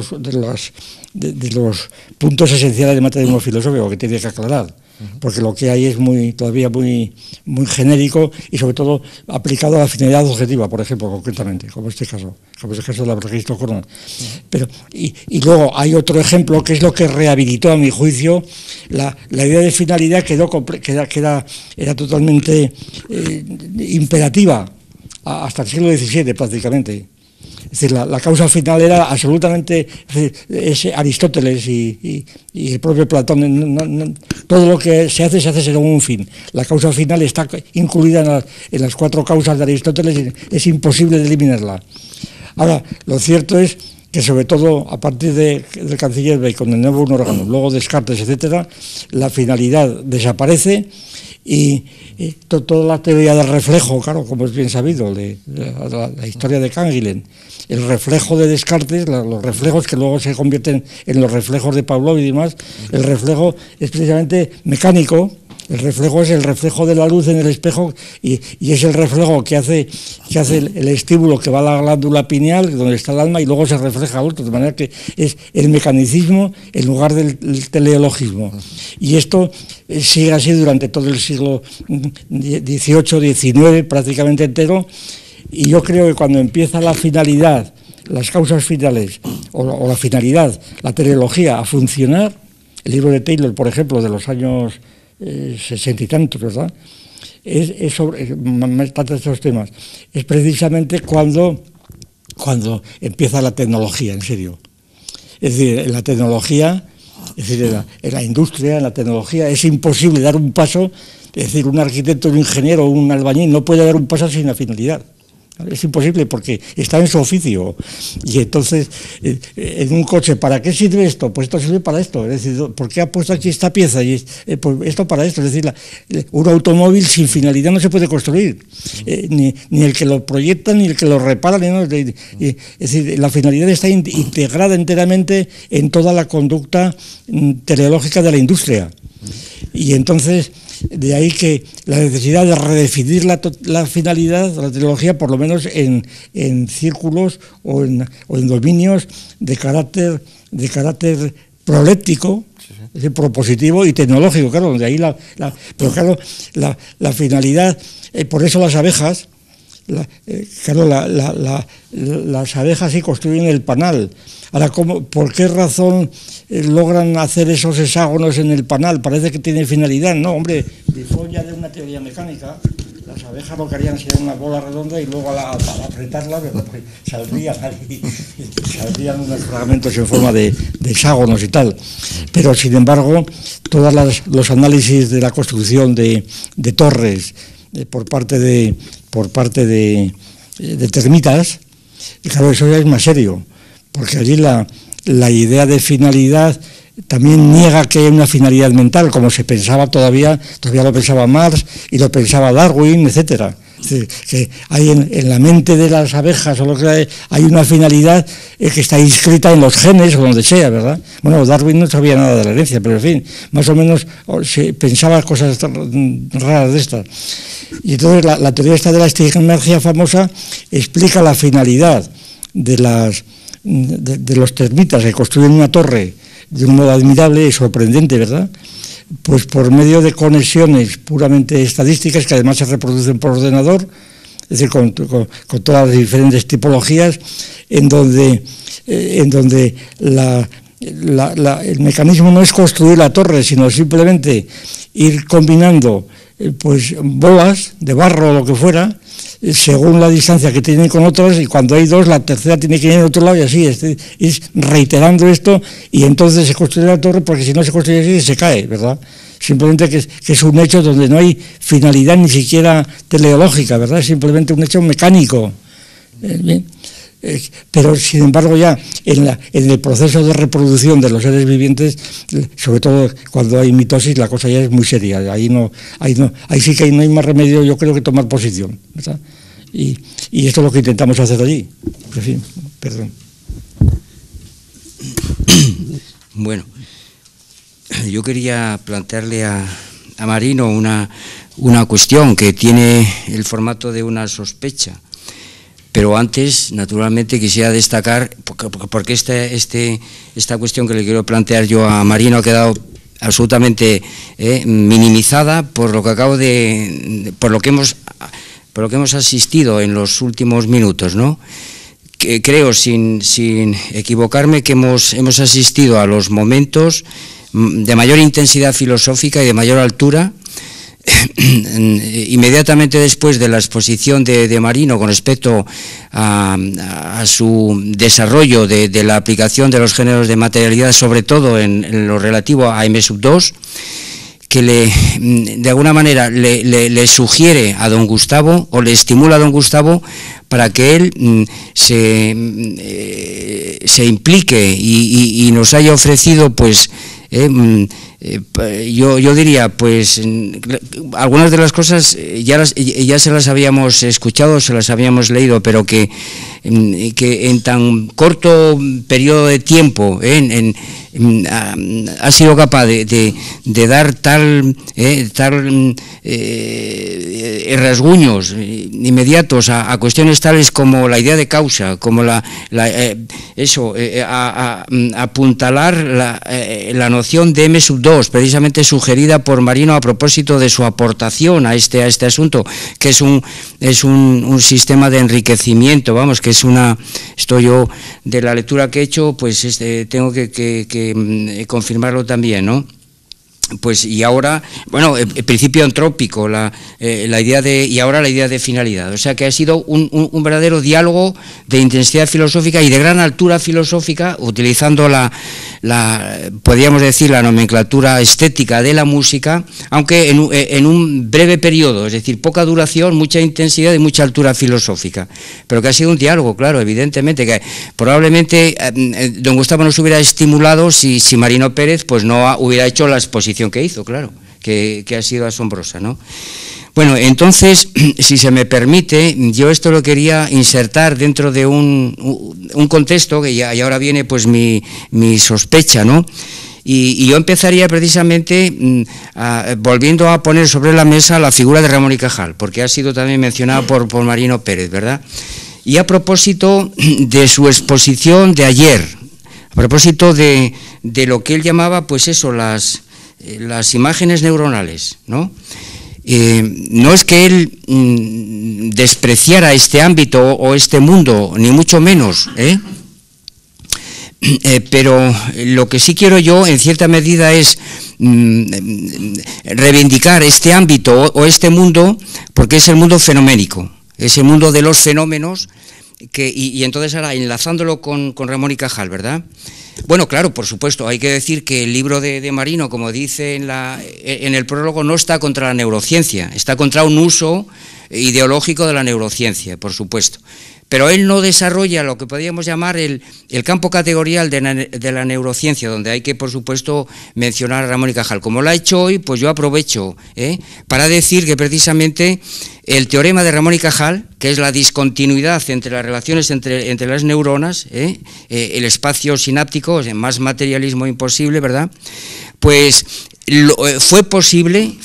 los puntos esenciales del materialismo filosófico que tiene que aclarar. Porque lo que hay es todavía muy genérico y sobre todo aplicado a la finalidad objetiva, por ejemplo, concretamente, como este caso del registro coronal. Pero y luego hay otro ejemplo que es lo que rehabilitó, a mi juicio, la idea de finalidad que era totalmente imperativa hasta el siglo XVII prácticamente. Es decir, la causa final era absolutamente, es Aristóteles y el propio Platón, todo lo que se hace según un fin. La causa final está incluida en las 4 causas de Aristóteles y es imposible de eliminarla. Ahora, lo cierto es que sobre todo a partir del canciller Bacon, el nuevo órgano, luego Descartes, etcétera, la finalidad desaparece y toda la teoría del reflejo, claro, como es bien sabido, la historia de Canguilhem, el reflejo de Descartes, los reflejos que luego se convierten en los reflejos de Pavlov y demás, el reflejo es precisamente mecánico. El reflejo es el reflejo de la luz en el espejo y es el reflejo que hace el estímulo que va a la glándula pineal, donde está el alma, y luego se refleja a otro, de manera que es el mecanicismo en lugar del teleologismo. Y esto sigue así durante todo el siglo XVIII, XIX, prácticamente entero, y yo creo que cuando empieza la finalidad, las causas finales, o la finalidad, la teleología, a funcionar, el libro de Taylor, por ejemplo, de los años 60 y tantos, ¿verdad? Es sobre tantos estos temas. Es precisamente cuando empieza la tecnología, en serio. Es decir, en la tecnología, en la industria, en la tecnología, es imposible dar un paso. Es decir, un arquitecto, un ingeniero, un albañil no puede dar un paso sin la finalidad. Es imposible porque está en su oficio. Y entonces, en un coche, ¿para qué sirve esto? Pues esto sirve para esto. Es decir, ¿por qué ha puesto aquí esta pieza? Y pues esto para esto. Es decir, un automóvil sin finalidad no se puede construir. Ni el que lo proyecta, ni el que lo repara. Es decir, la finalidad está integrada enteramente en toda la conducta teleológica de la industria. Y entonces, de ahí que la necesidad de redefinir la finalidad de la teleología, por lo menos en círculos o en dominios de carácter proléptico, es decir, propositivo y tecnológico, claro, donde ahí pero claro, la finalidad, por eso las abejas, las abejas sí construyen el panal. Ahora, ¿por qué razón logran hacer esos hexágonos en el panal? Parece que tiene finalidad, ¿no? Hombre, después ya de una teoría mecánica, las abejas lo que harían sería una bola redonda y luego al apretarla pues, saldrían unos fragmentos en forma de hexágonos y tal. Pero, sin embargo, todos los análisis de la construcción de torres por parte de termitas, y claro, eso ya es más serio, porque allí la idea de finalidad también niega que hay una finalidad mental, como se pensaba todavía lo pensaba Marx y lo pensaba Darwin, etcétera. Es decir, que hay en la mente de las abejas o lo que hay una finalidad que está inscrita en los genes o donde sea, ¿verdad? Bueno, Darwin no sabía nada de la herencia, pero en fin, más o menos se pensaba cosas raras de estas. Y entonces la teoría esta de la estigimergia famosa explica la finalidad de los termitas que construyen una torre de un modo admirable y sorprendente, ¿verdad? Pues por medio de conexiones puramente estadísticas que además se reproducen por ordenador, es decir, con todas las diferentes tipologías, en donde el mecanismo no es construir la torre, sino simplemente ir combinando pues bolas de barro o lo que fuera, según la distancia que tienen con otros, y cuando hay dos, la tercera tiene que ir en otro lado, y así, es reiterando esto, y entonces se construye la torre, porque si no se construye así, se cae, ¿verdad? Simplemente que es un hecho donde no hay finalidad ni siquiera teleológica, ¿verdad? Es simplemente un hecho mecánico. ¿Bien? Pero, sin embargo, ya en el proceso de reproducción de los seres vivientes, sobre todo cuando hay mitosis, la cosa ya es muy seria. Ahí sí que no hay más remedio, yo creo, que tomar posición, ¿verdad? Y esto es lo que intentamos hacer allí. En fin, perdón. Bueno, yo quería plantearle a Marino una cuestión que tiene el formato de una sospecha. Pero antes, naturalmente, quisiera destacar, porque esta cuestión que le quiero plantear yo a Marino ha quedado absolutamente minimizada por lo que por lo que hemos asistido en los últimos minutos, ¿no? Que creo, sin equivocarme, que hemos asistido a los momentos de mayor intensidad filosófica y de mayor altura. Inmediatamente después de la exposición de Marino con respecto a su desarrollo de la aplicación de los géneros de materialidad, sobre todo en lo relativo a M2, que de alguna manera le sugiere a don Gustavo, o le estimula a don Gustavo, para que él se implique y nos haya ofrecido, pues, yo diría, pues, algunas de las cosas ya se las habíamos escuchado, se las habíamos leído, pero que en tan corto periodo de tiempo ha sido capaz de dar tal rasguños inmediatos a cuestiones tales como la idea de causa, como apuntalar la noción de M2, precisamente sugerida por Marino a propósito de su aportación a este asunto, que es un sistema de enriquecimiento, vamos, que esto yo, de la lectura que he hecho, pues tengo que confirmarlo también, ¿no? Pues, y ahora, bueno, el principio antrópico, la idea y ahora la idea de finalidad. O sea que ha sido un verdadero diálogo de intensidad filosófica y de gran altura filosófica, utilizando podríamos decir, la nomenclatura estética de la música, aunque en un breve periodo, es decir, poca duración, mucha intensidad y mucha altura filosófica. Pero que ha sido un diálogo, claro, evidentemente, que probablemente don Gustavo nos hubiera estimulado si Marino Pérez pues no hubiera hecho la exposición que hizo, claro, que ha sido asombrosa, ¿no? Bueno, entonces, si se me permite, yo esto lo quería insertar dentro de un contexto, y ahora viene pues mi sospecha, ¿no? Y yo empezaría precisamente volviendo a poner sobre la mesa la figura de Ramón y Cajal, porque ha sido también mencionada por Marino Pérez, ¿verdad? Y a propósito de su exposición de ayer, propósito de lo que él llamaba, pues eso, las imágenes neuronales, ¿no? No es que él despreciara este ámbito o este mundo, ni mucho menos, pero lo que sí quiero yo, en cierta medida, es reivindicar este ámbito o este mundo, porque es el mundo fenoménico, es el mundo de los fenómenos, y entonces ahora enlazándolo con Ramón y Cajal, ¿verdad? Bueno, claro, por supuesto, hay que decir que el libro de Marino, como dice en el prólogo, no está contra la neurociencia, está contra un uso ideológico de la neurociencia, por supuesto. Pero él no desarrolla lo que podríamos llamar el campo categorial de la neurociencia, donde hay que, por supuesto, mencionar a Ramón y Cajal. Como lo ha hecho hoy, pues yo aprovecho para decir que precisamente el teorema de Ramón y Cajal, que es la discontinuidad entre las relaciones entre las neuronas, el espacio sináptico, más materialismo imposible, ¿verdad? Pues fue posible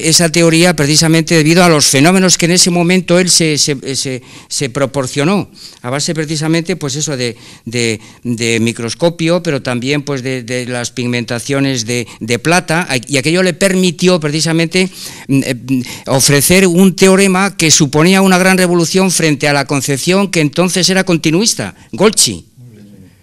esa teoría precisamente debido a los fenómenos que en ese momento él se proporcionó, a base precisamente, pues eso, de microscopio, pero también pues de las pigmentaciones de plata, y aquello le permitió precisamente ofrecer un teorema que suponía una gran revolución frente a la concepción que entonces era continuista, Golgi,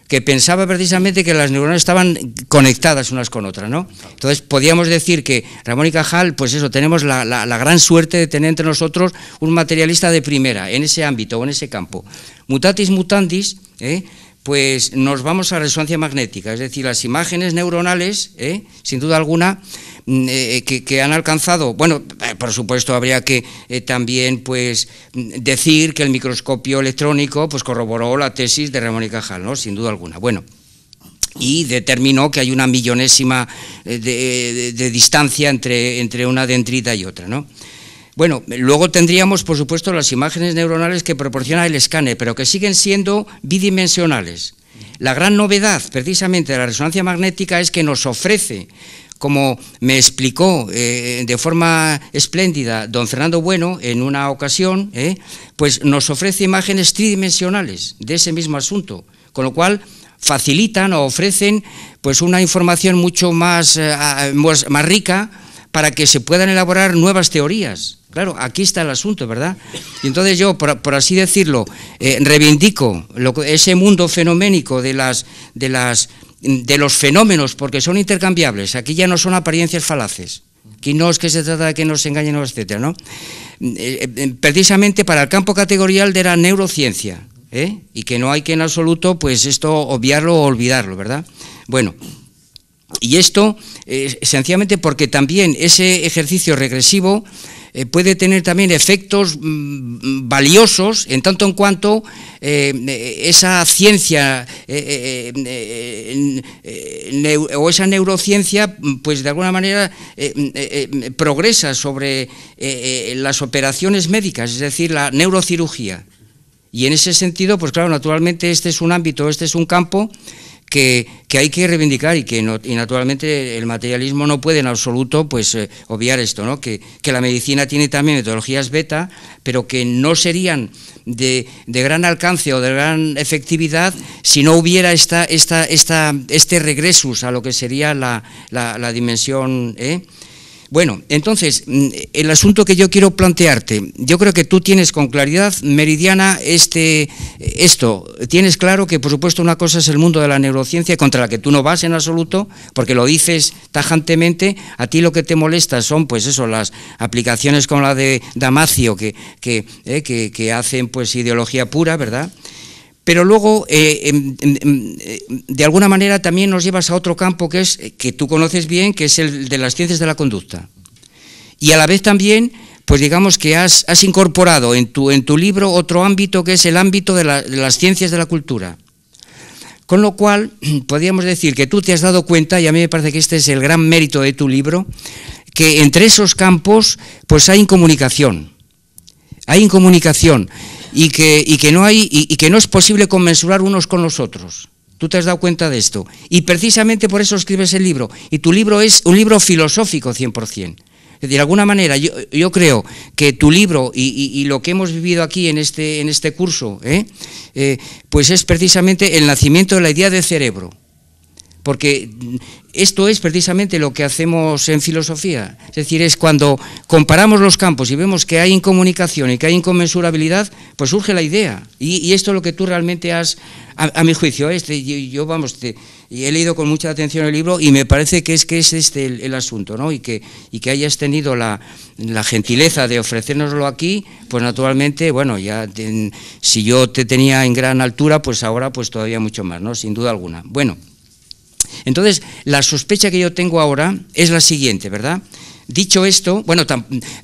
que pensaba precisamente que las neuronas estaban conectadas unas con otras, ¿no? Entonces podíamos decir que Ramón y Cajal, pues eso, tenemos la gran suerte de tener entre nosotros un materialista de primera en ese ámbito o en ese campo. Mutatis mutandis, pues nos vamos a resonancia magnética, es decir, las imágenes neuronales, sin duda alguna, que han alcanzado, bueno, por supuesto habría que también pues decir que el microscopio electrónico pues corroboró la tesis de Ramón y Cajal, ¿no? Sin duda alguna. Bueno, y determinó que hay una millonésima de distancia entre una dendrita y otra, ¿no? Bueno, luego tendríamos, por supuesto, las imágenes neuronales que proporciona el escáner, pero que siguen siendo bidimensionales. La gran novedad, precisamente, de la resonancia magnética es que nos ofrece, como me explicó de forma espléndida don Fernando Bueno en una ocasión, pues nos ofrece imágenes tridimensionales de ese mismo asunto, con lo cual facilitan o ofrecen pues una información mucho más rica para que se puedan elaborar nuevas teorías. Claro, aquí está el asunto, ¿verdad? Y entonces yo, por así decirlo, reivindico ese mundo fenoménico de los fenómenos, porque son intercambiables. Aquí ya no son apariencias falaces. Aquí no es que se trata de que nos engañen, etcétera, ¿no? Precisamente para el campo categorial de la neurociencia, y que no hay que en absoluto, pues esto obviarlo o olvidarlo, ¿verdad? Bueno, y esto sencillamente porque también ese ejercicio regresivo puede tener también efectos valiosos en tanto en cuanto esa ciencia o esa neurociencia pues de alguna manera progresa sobre las operaciones médicas, es decir, la neurocirugía. Y en ese sentido, pues claro, naturalmente este es un ámbito, este es un campo que hay que reivindicar y naturalmente el materialismo no puede en absoluto pues obviar esto, ¿no? Que la medicina tiene también metodologías beta, pero que no serían de gran alcance o de gran efectividad si no hubiera este regresus a lo que sería la dimensión. Bueno, entonces, el asunto que yo quiero plantearte, yo creo que tú tienes con claridad meridiana esto, tienes claro que por supuesto una cosa es el mundo de la neurociencia contra la que tú no vas en absoluto, porque lo dices tajantemente, a ti lo que te molesta son pues eso, las aplicaciones como la de Damasio que hacen pues ideología pura, ¿verdad? Pero luego, de alguna manera, también nos llevas a otro campo que tú conoces bien, que es el de las ciencias de la conducta. Y a la vez también, pues digamos que has incorporado en tu libro otro ámbito que es el ámbito de las ciencias de la cultura. Con lo cual, podríamos decir que tú te has dado cuenta, y a mí me parece que este es el gran mérito de tu libro, que entre esos campos pues hay incomunicación. Hay incomunicación. Y que no es posible conmensurar unos con los otros. Tú te has dado cuenta de esto. Y precisamente por eso escribes el libro. Y tu libro es un libro filosófico 100%. De alguna manera, yo creo que tu libro y lo que hemos vivido aquí en este curso, pues es precisamente el nacimiento de la idea de cerebro. porque esto es precisamente lo que hacemos en filosofía, es decir, es cuando comparamos los campos y vemos que hay incomunicación y que hay inconmensurabilidad, pues surge la idea, y esto es lo que tú realmente has, a mi juicio, yo vamos, he leído con mucha atención el libro y me parece que es este el asunto, ¿no? Y que hayas tenido la gentileza de ofrecérnoslo aquí, pues naturalmente, bueno, ya si yo te tenía en gran altura, pues ahora pues todavía mucho más, ¿no? Sin duda alguna. Bueno, entonces la sospecha que yo tengo ahora es la siguiente, ¿verdad? Dicho esto, bueno,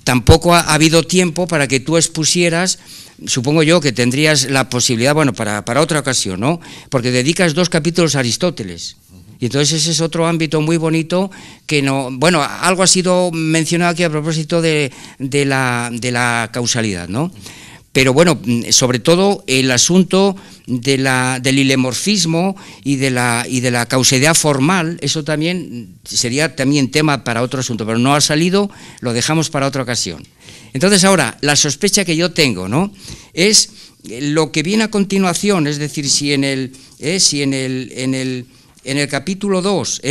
tampoco ha habido tiempo para que tú expusieras, supongo yo que tendrías la posibilidad, bueno, para otra ocasión, ¿no? Porque dedicas 2 capítulos a Aristóteles. Y entonces ese es otro ámbito muy bonito que no... Bueno, algo ha sido mencionado aquí a propósito de la causalidad, ¿no? Pero bueno, sobre todo el asunto del hilemorfismo y de la causalidad formal, eso también sería también tema para otro asunto, pero no ha salido, lo dejamos para otra ocasión. Entonces ahora, la sospecha que yo tengo, ¿no?, es lo que viene a continuación, es decir, si en el capítulo 2,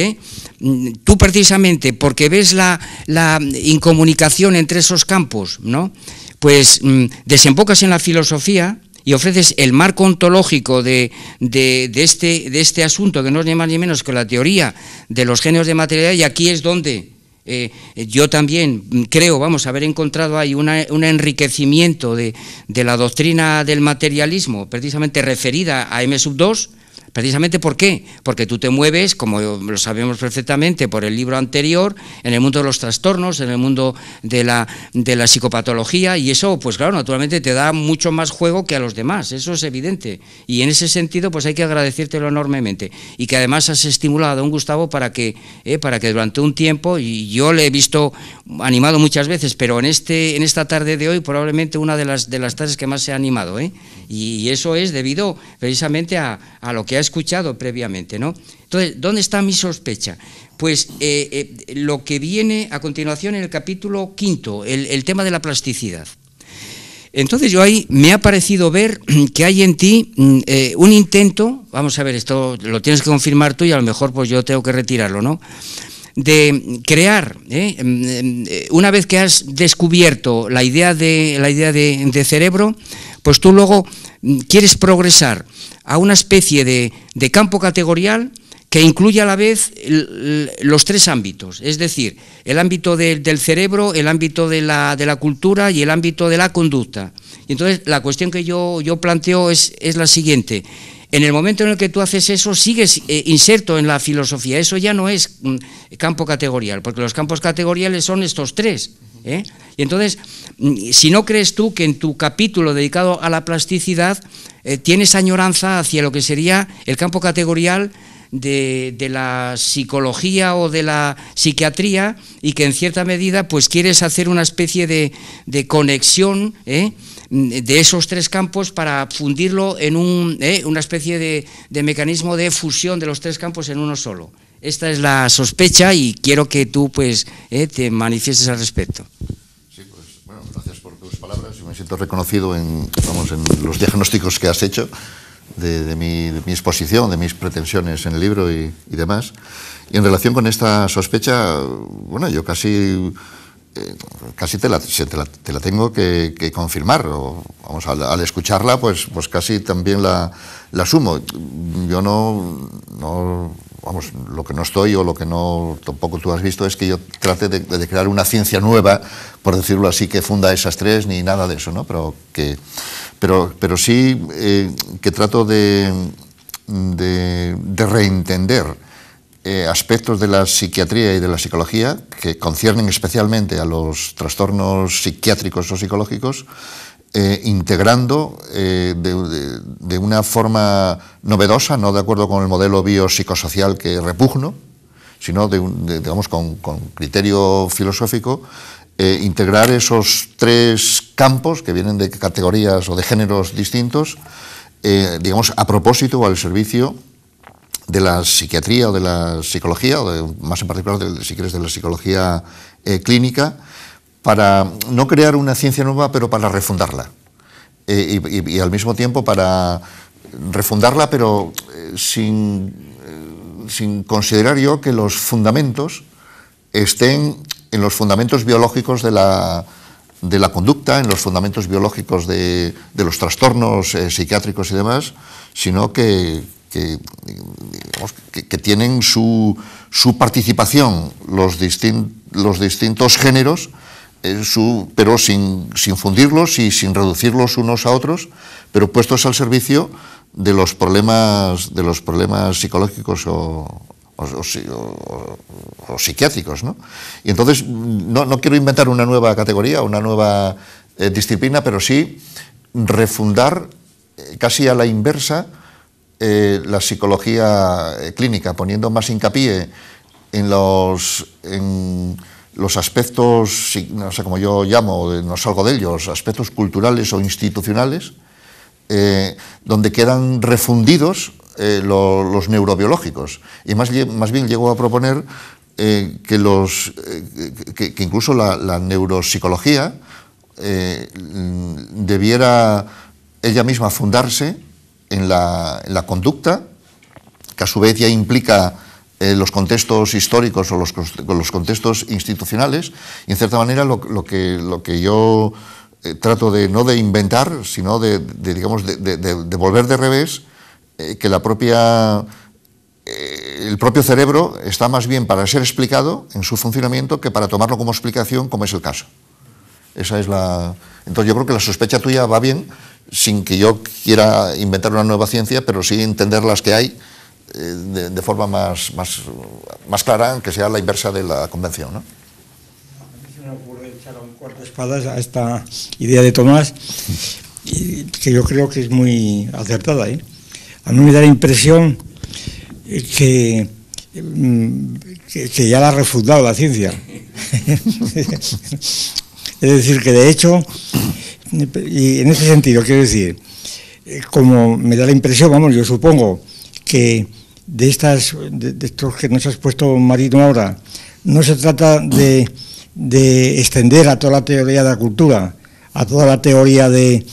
tú precisamente, porque ves la incomunicación entre esos campos, ¿no?, pues desembocas en la filosofía y ofreces el marco ontológico de este asunto, que no es ni más ni menos que la teoría de los géneros de materialidad, y aquí es donde yo también creo, vamos, haber encontrado ahí un enriquecimiento de la doctrina del materialismo, precisamente referida a M2, precisamente ¿por qué? Porque tú te mueves, como lo sabemos perfectamente por el libro anterior, en el mundo de los trastornos, en el mundo de la psicopatología, y eso, pues claro, naturalmente te da mucho más juego que a los demás, eso es evidente, y en ese sentido pues hay que agradecértelo enormemente, y que además has estimulado a don Gustavo para que durante un tiempo, y yo le he visto animado muchas veces, pero en esta tarde de hoy probablemente una de las tardes que más se ha animado, y eso es debido precisamente a lo que ha escuchado previamente, ¿no? Entonces, ¿dónde está mi sospecha? Pues lo que viene a continuación en el capítulo 5, el tema de la plasticidad. Entonces yo ahí me ha parecido ver que hay en ti un intento, vamos a ver, esto lo tienes que confirmar tú y a lo mejor pues yo tengo que retirarlo, ¿no?, de crear, una vez que has descubierto la idea de cerebro, pues tú luego quieres progresar a una especie de campo categorial que incluye a la vez los 3 ámbitos, es decir, el ámbito del cerebro, el ámbito de la cultura y el ámbito de la conducta. Y entonces la cuestión que yo planteo es la siguiente: en el momento en el que tú haces eso, sigues inserto en la filosofía, eso ya no es campo categorial, porque los campos categoriales son estos 3. Y entonces, si no crees tú que en tu capítulo dedicado a la plasticidad tienes añoranza hacia lo que sería el campo categorial de la psicología o de la psiquiatría, y que en cierta medida pues quieres hacer una especie de conexión de esos 3 campos para fundirlo en una especie de mecanismo de fusión de los 3 campos en uno solo. Esta es la sospecha y quiero que tú pues te manifiestes al respecto. Sí, pues bueno, gracias por tus palabras. Yo me siento reconocido en los diagnósticos que has hecho de mi exposición, de mis pretensiones en el libro y demás. Y en relación con esta sospecha, bueno, yo casi te la tengo que confirmar, o vamos, al escucharla pues casi también la asumo. Yo no vamos, lo que no estoy, o lo que no tampoco tú has visto, es que yo trate de crear una ciencia nueva, por decirlo así, que funda esas 3, ni nada de eso, ¿no? Pero sí que trato de reentender aspectos de la psiquiatría y de la psicología que conciernen especialmente a los trastornos psiquiátricos o psicológicos, integrando de una forma novedosa, no de acuerdo con el modelo biopsicosocial que repugno, sino digamos con criterio filosófico, integrar esos 3 campos que vienen de categorías o de géneros distintos, digamos a propósito o al servicio de la psiquiatría o de la psicología, o más en particular, si quieres, de la psicología clínica, para no crear una ciencia nueva, pero para refundarla. Y al mismo tiempo para refundarla, pero sin sin considerar yo que los fundamentos estén en los fundamentos biológicos de la conducta, en los fundamentos biológicos de los trastornos psiquiátricos y demás, sino que tienen su participación los distintos géneros, pero sin fundirlos y sin reducirlos unos a otros, pero puestos al servicio de los problemas psicológicos o psiquiátricos, ¿no? Y entonces no quiero inventar una nueva categoría, una nueva disciplina, pero sí refundar casi a la inversa la psicología clínica, poniendo más hincapié en los aspectos, no sé cómo yo llamo, no salgo de ellos, aspectos culturales o institucionales, donde quedan refundidos los neurobiológicos. Y más bien llegó a proponer que incluso la neuropsicología debiera ella misma fundarse en la conducta, que a su vez ya implica los contextos históricos o los contextos institucionales, y en cierta manera lo que yo trato no de inventar, sino de volver de revés, que el propio cerebro está más bien para ser explicado en su funcionamiento que para tomarlo como explicación, como es el caso. Esa es Entonces yo creo que la sospecha tuya va bien, sin que yo quiera inventar una nueva ciencia, pero sí entender las que hay de forma más clara, que sea la inversa de la convención, ¿no? A mí se me ocurre echar un cuarto de espadas a esta idea de Tomás, que yo creo que es muy acertada, ¿eh? A mí me da la impresión que ya la ha refundado la ciencia. Es decir, que de hecho, y en ese sentido quiero decir, como me da la impresión, vamos, yo supongo que de estos que nos has puesto, Marino, ahora, no se trata de extender a toda la teoría de la cultura, a toda la teoría de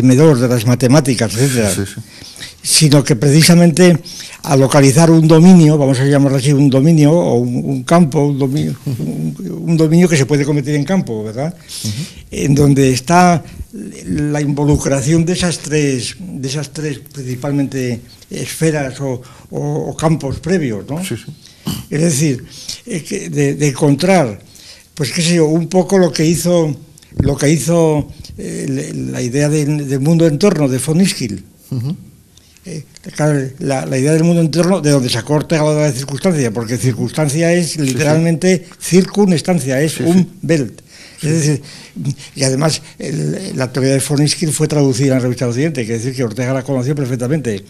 Medor, de las matemáticas, etcétera, sí. Sino que precisamente a localizar un dominio, vamos a llamarlo así, un dominio o un campo, un dominio que se puede convertir en campo, ¿verdad? En donde está la involucración de esas tres principalmente esferas o campos previos, ¿no? Sí. Es decir, de encontrar, pues qué sé yo, un poco lo que hizo la idea del mundo entorno de von Ischl. Claro, la idea del mundo entorno, de donde sacó Ortega lo de la circunstancia, porque circunstancia es literalmente circunstancia, es un belt. Es decir, y además la teoría de von Ischl fue traducida en la revista Occidente, quiere decir que Ortega la conoció perfectamente.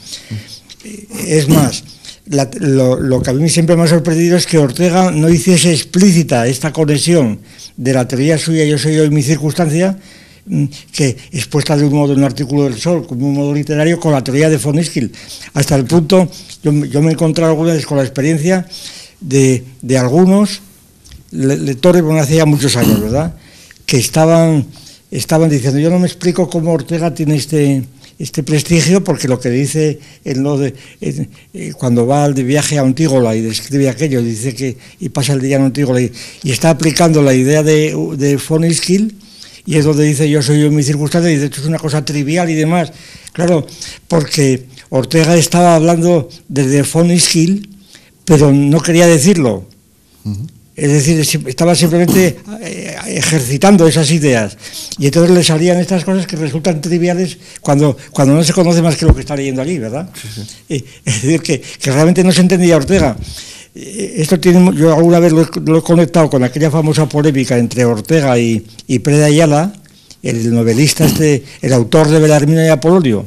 Es más, lo que a mí siempre me ha sorprendido es que Ortega no hiciese explícita esta conexión de la teoría suya, yo soy yo y mi circunstancia, que expuesta de un modo en un artículo del Sol, como un modo literario, con la teoría de von Ischl, hasta el punto, yo me he encontrado alguna vez con la experiencia de algunos lectores, bueno, hace ya muchos años, ¿verdad?, que estaban diciendo, yo no me explico cómo Ortega tiene este prestigio, porque lo que dice cuando va de viaje a Antígola y describe aquello, dice que y pasa el día en Antígola y está aplicando la idea de von Ischl, y es donde dice yo soy yo en mi circunstancia, y dice esto es una cosa trivial y demás. Claro, porque Ortega estaba hablando desde von Ischl, pero no quería decirlo. Es decir, estaba simplemente ejercitando esas ideas. Y entonces le salían estas cosas que resultan triviales cuando no se conoce más que lo que está leyendo allí, ¿verdad? Sí. Es decir, que realmente no se entendía Ortega. Yo alguna vez lo he conectado con aquella famosa polémica entre Ortega y Pere de Ayala, el novelista el autor de Belarmino y Apolonio.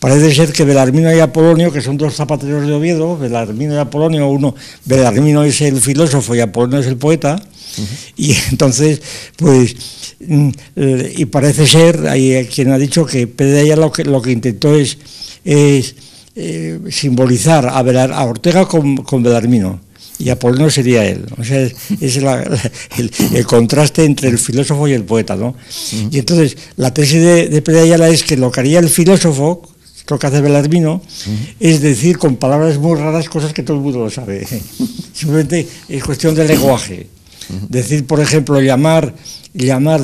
Parece ser que Belarmino y Apolonio, que son dos zapateros de Oviedo, Belarmino y Apolonio, Belarmino es el filósofo y Apolonio es el poeta, y entonces, pues, y parece ser, hay quien ha dicho que Pere de Ayala lo que intentó es simbolizar a Ortega con Belarmino, y Apolonio sería él. O sea, es el contraste entre el filósofo y el poeta, ¿no? Y entonces, la tesis de Pere de Ayala es que lo que haría el filósofo, lo que hace Belarmino, es decir con palabras muy raras cosas que todo el mundo lo sabe. Simplemente es cuestión de lenguaje. Decir, por ejemplo, llamar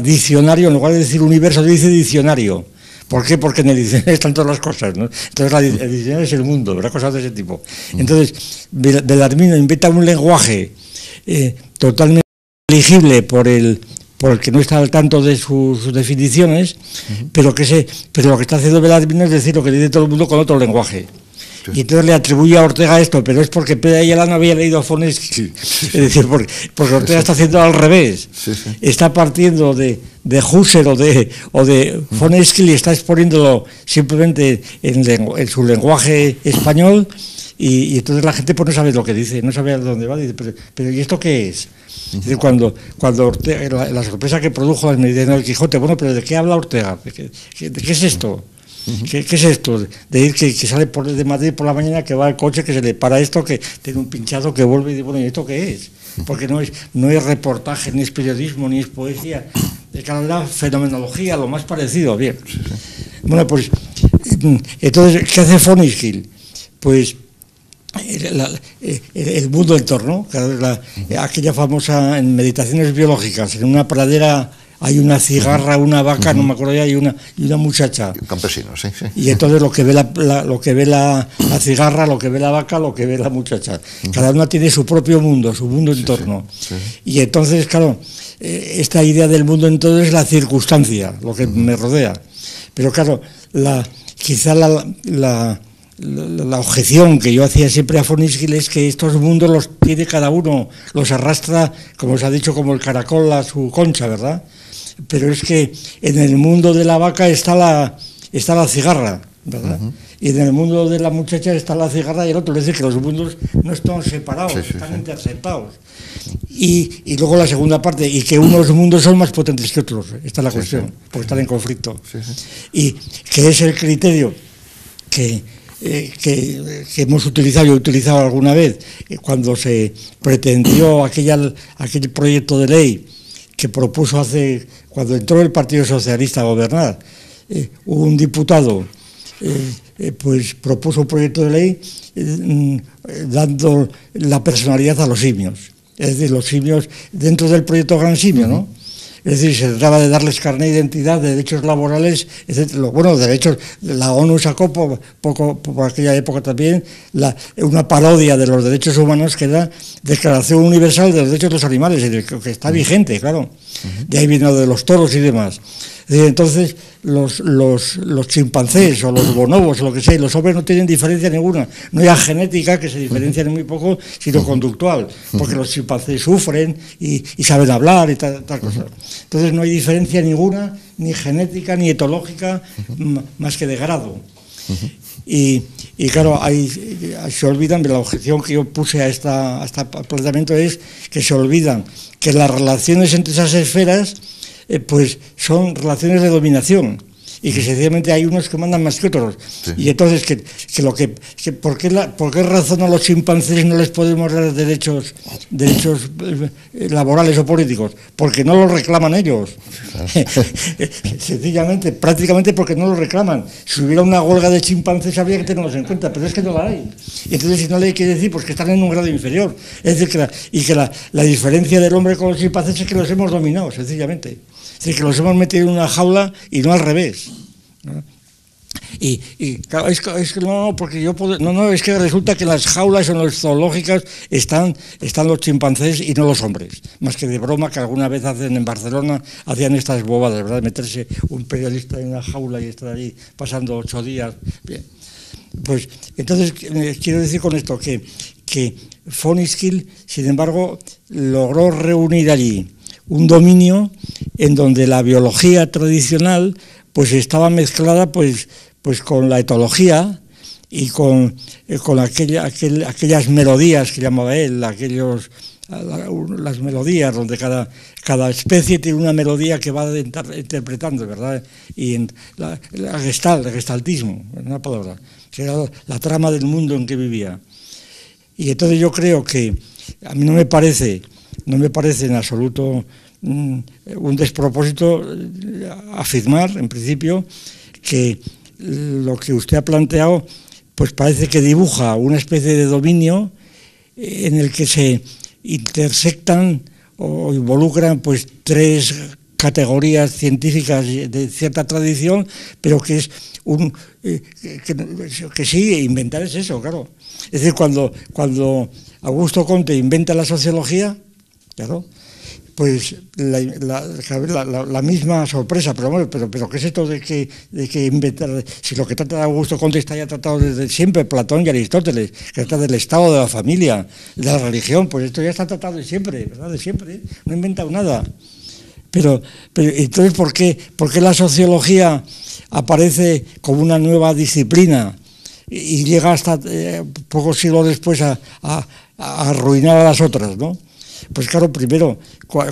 diccionario, en lugar de decir universo, dice diccionario. ¿Por qué? Porque en el diccionario están todas las cosas, ¿no? Entonces el diccionario es el mundo, ¿verdad? Cosas de ese tipo. Entonces, Belarmino inventa un lenguaje totalmente legible por el que no está al tanto de sus definiciones, pero lo que está haciendo Belarmino es decir lo que dice todo el mundo con otro lenguaje. Y entonces le atribuye a Ortega esto, pero es porque Pere Ayala no había leído von Esquil. Es decir, porque Ortega está haciendo al revés. Está partiendo de Husserl o de von Esquil y está exponiéndolo simplemente en su lenguaje español, y entonces la gente pues no sabe lo que dice, no sabe a dónde va, dice, pero ¿y esto qué es? Es decir, cuando Ortega, la sorpresa que produjo las medidas del Quijote, bueno, pero ¿de qué habla Ortega? ¿De qué es esto? ¿Qué es esto? De ir que sale de Madrid por la mañana, que va al coche, que se le para esto, que tiene un pinchazo, que vuelve y dice, bueno, ¿y esto qué es? Porque no es reportaje, ni es periodismo, ni es poesía. Era fenomenología, lo más parecido, bien. Bueno, pues, entonces, ¿qué hace von Esquil? Pues, el mundo en torno, aquella famosa en Meditaciones biológicas, en una pradera hay una cigarra, una vaca, no me acuerdo ya, y una muchacha. Un campesino, sí. Y entonces lo que ve la cigarra, lo que ve la vaca, lo que ve la muchacha. Cada una tiene su propio mundo, su mundo en torno. Y entonces, claro, esta idea del mundo en todo es la circunstancia, lo que me rodea. Pero claro, quizá la objeción que yo hacía siempre a von Esquil es que estos mundos los tiene cada uno, los arrastra, como se ha dicho, como el caracol a su concha, ¿verdad? Pero es que en el mundo de la vaca está la cigarra, ¿verdad? Y en el mundo de la muchacha está la cigarra y el otro. Es decir, que los mundos no están separados, están interceptados. Y luego la segunda parte, y que unos mundos son más potentes que otros. Esta es la cuestión, porque están en conflicto. Y que es el criterio que hemos utilizado, yo he utilizado alguna vez, cuando se pretendió aquel proyecto de ley que propuso cuando entró el Partido Socialista a gobernar, un diputado pues propuso un proyecto de ley dando la personalidad a los simios, es decir, los simios dentro del proyecto Gran Simio, ¿no? Es decir, se trataba de darles carné de identidad, de derechos laborales, etc. Bueno, derechos, la ONU sacó por aquella época también una parodia de los derechos humanos, que era Declaración Universal de los Derechos de los Animales, que está vigente, claro. De ahí viene lo de los toros y demás. Entonces, los chimpancés o los bonobos o lo que sea, los hombres no tienen diferencia ninguna. No hay genética, que se diferencian muy poco, sino conductual, porque los chimpancés sufren y saben hablar y tal cosa. Entonces no hay diferencia ninguna, ni genética, ni etológica, más que de grado. Y claro, se olvidan de la objeción que yo puse a este planteamiento, es que se olvidan que las relaciones entre esas esferas pues son relaciones de dominación, y que sencillamente hay unos que mandan más que otros. Y entonces ¿por qué razón a los chimpancés no les podemos dar derechos laborales o políticos? Porque no los reclaman ellos. Sencillamente, prácticamente porque no los reclaman. Si hubiera una huelga de chimpancés habría que tenerlos en cuenta, pero es que no la hay. Y entonces, si no le hay que decir, pues que están en un grado inferior. Es decir, que la diferencia del hombre con los chimpancés es que los hemos dominado, sencillamente. Es decir, que los hemos metido en una jaula y no al revés, ¿no? Y claro, es que no, porque es que resulta que en las jaulas o en los zoológicos están los chimpancés y no los hombres, más que de broma que alguna vez en Barcelona hacían estas bobadas, ¿verdad? Meterse un periodista en una jaula y estar allí pasando 8 días. Bien. Pues entonces quiero decir con esto que von Esquil, sin embargo, logró reunir allí un dominio en donde la biología tradicional pues estaba mezclada pues con la etología y con aquellas melodías que llamaba él, las melodías donde cada especie tiene una melodía que va interpretando, ¿verdad? Y en el gestaltismo, una palabra, que era la trama del mundo en que vivía. Y entonces yo creo que a mí no me parece en absoluto un despropósito afirmar, en principio, que lo que usted ha planteado, pues parece que dibuja una especie de dominio en el que se intersectan o involucran pues tres categorías científicas de cierta tradición, pero que es que sí, inventar es eso, claro. Es decir, cuando Augusto Comte inventa la sociología, claro, pues la misma sorpresa, pero ¿qué es esto de que inventar? Si lo que trata de Augusto Comte está ya tratado desde siempre, Platón y Aristóteles, que trata del Estado, de la familia, de la religión, pues esto ya está tratado de siempre, ¿verdad? De siempre, no ha inventado nada. Pero entonces, ¿por qué la sociología aparece como una nueva disciplina y llega hasta pocos siglos después a arruinar a las otras, ¿no? Pues claro, primero,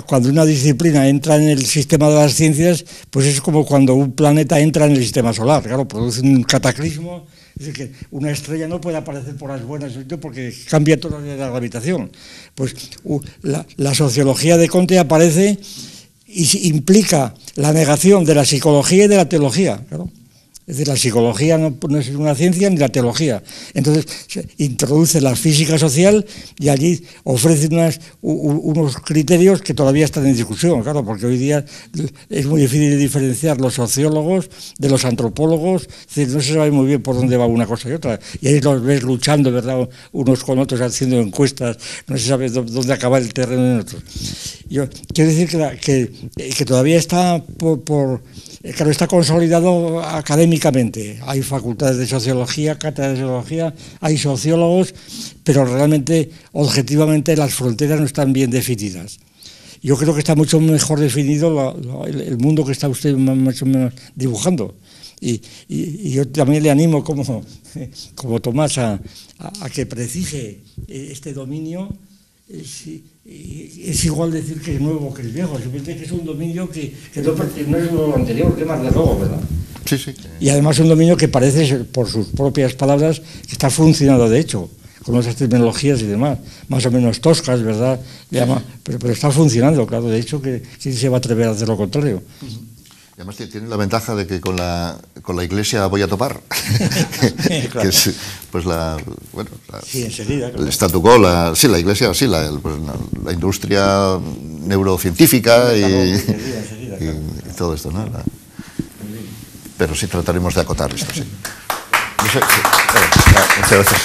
cuando una disciplina entra en el sistema de las ciencias, pues es como cuando un planeta entra en el sistema solar, claro, produce un cataclismo, es decir, que una estrella no puede aparecer por las buenas porque cambia toda la gravitación. Pues la sociología de Comte aparece y implica la negación de la psicología y de la teología, claro. Es decir, la psicología no es una ciencia ni la teología. Entonces se introduce la física social y allí ofrece unos criterios que todavía están en discusión, claro, porque hoy día es muy difícil diferenciar los sociólogos de los antropólogos, es decir, no se sabe muy bien por dónde va una cosa y otra, y ahí los ves luchando, ¿verdad?, unos con otros, haciendo encuestas, no se sabe dónde acaba el terreno en otros. Yo quiero decir que todavía está claro, está consolidado académicamente. Hay facultades de sociología, cátedras de sociología, hay sociólogos, pero realmente, objetivamente, las fronteras no están bien definidas. Yo creo que está mucho mejor definido el mundo que está usted más o menos dibujando. Y yo también le animo, como Tomás, a que precise este dominio. Es igual decir que es nuevo que es viejo, simplemente que es un dominio que no es lo anterior, que más de luego, ¿verdad? Sí, sí. Y además un dominio que parece, por sus propias palabras, que está funcionando de hecho, con esas terminologías y demás, más o menos toscas, ¿verdad? Pero está funcionando, claro, de hecho, que ¿quién se va a atrever a hacer lo contrario? Y además tiene la ventaja de que con la Iglesia voy a topar. Claro. Que es pues sí, enseguida, claro. el statu quo, la Iglesia, sí, la industria neurocientífica enseguida, claro. y todo esto, ¿no? Pero sí trataremos de acotar esto, sí. No sé, sí. Muchas gracias.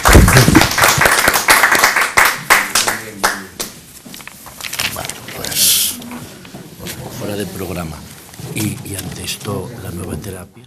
Bueno, pues fuera del programa. Y ante esto, la nueva terapia.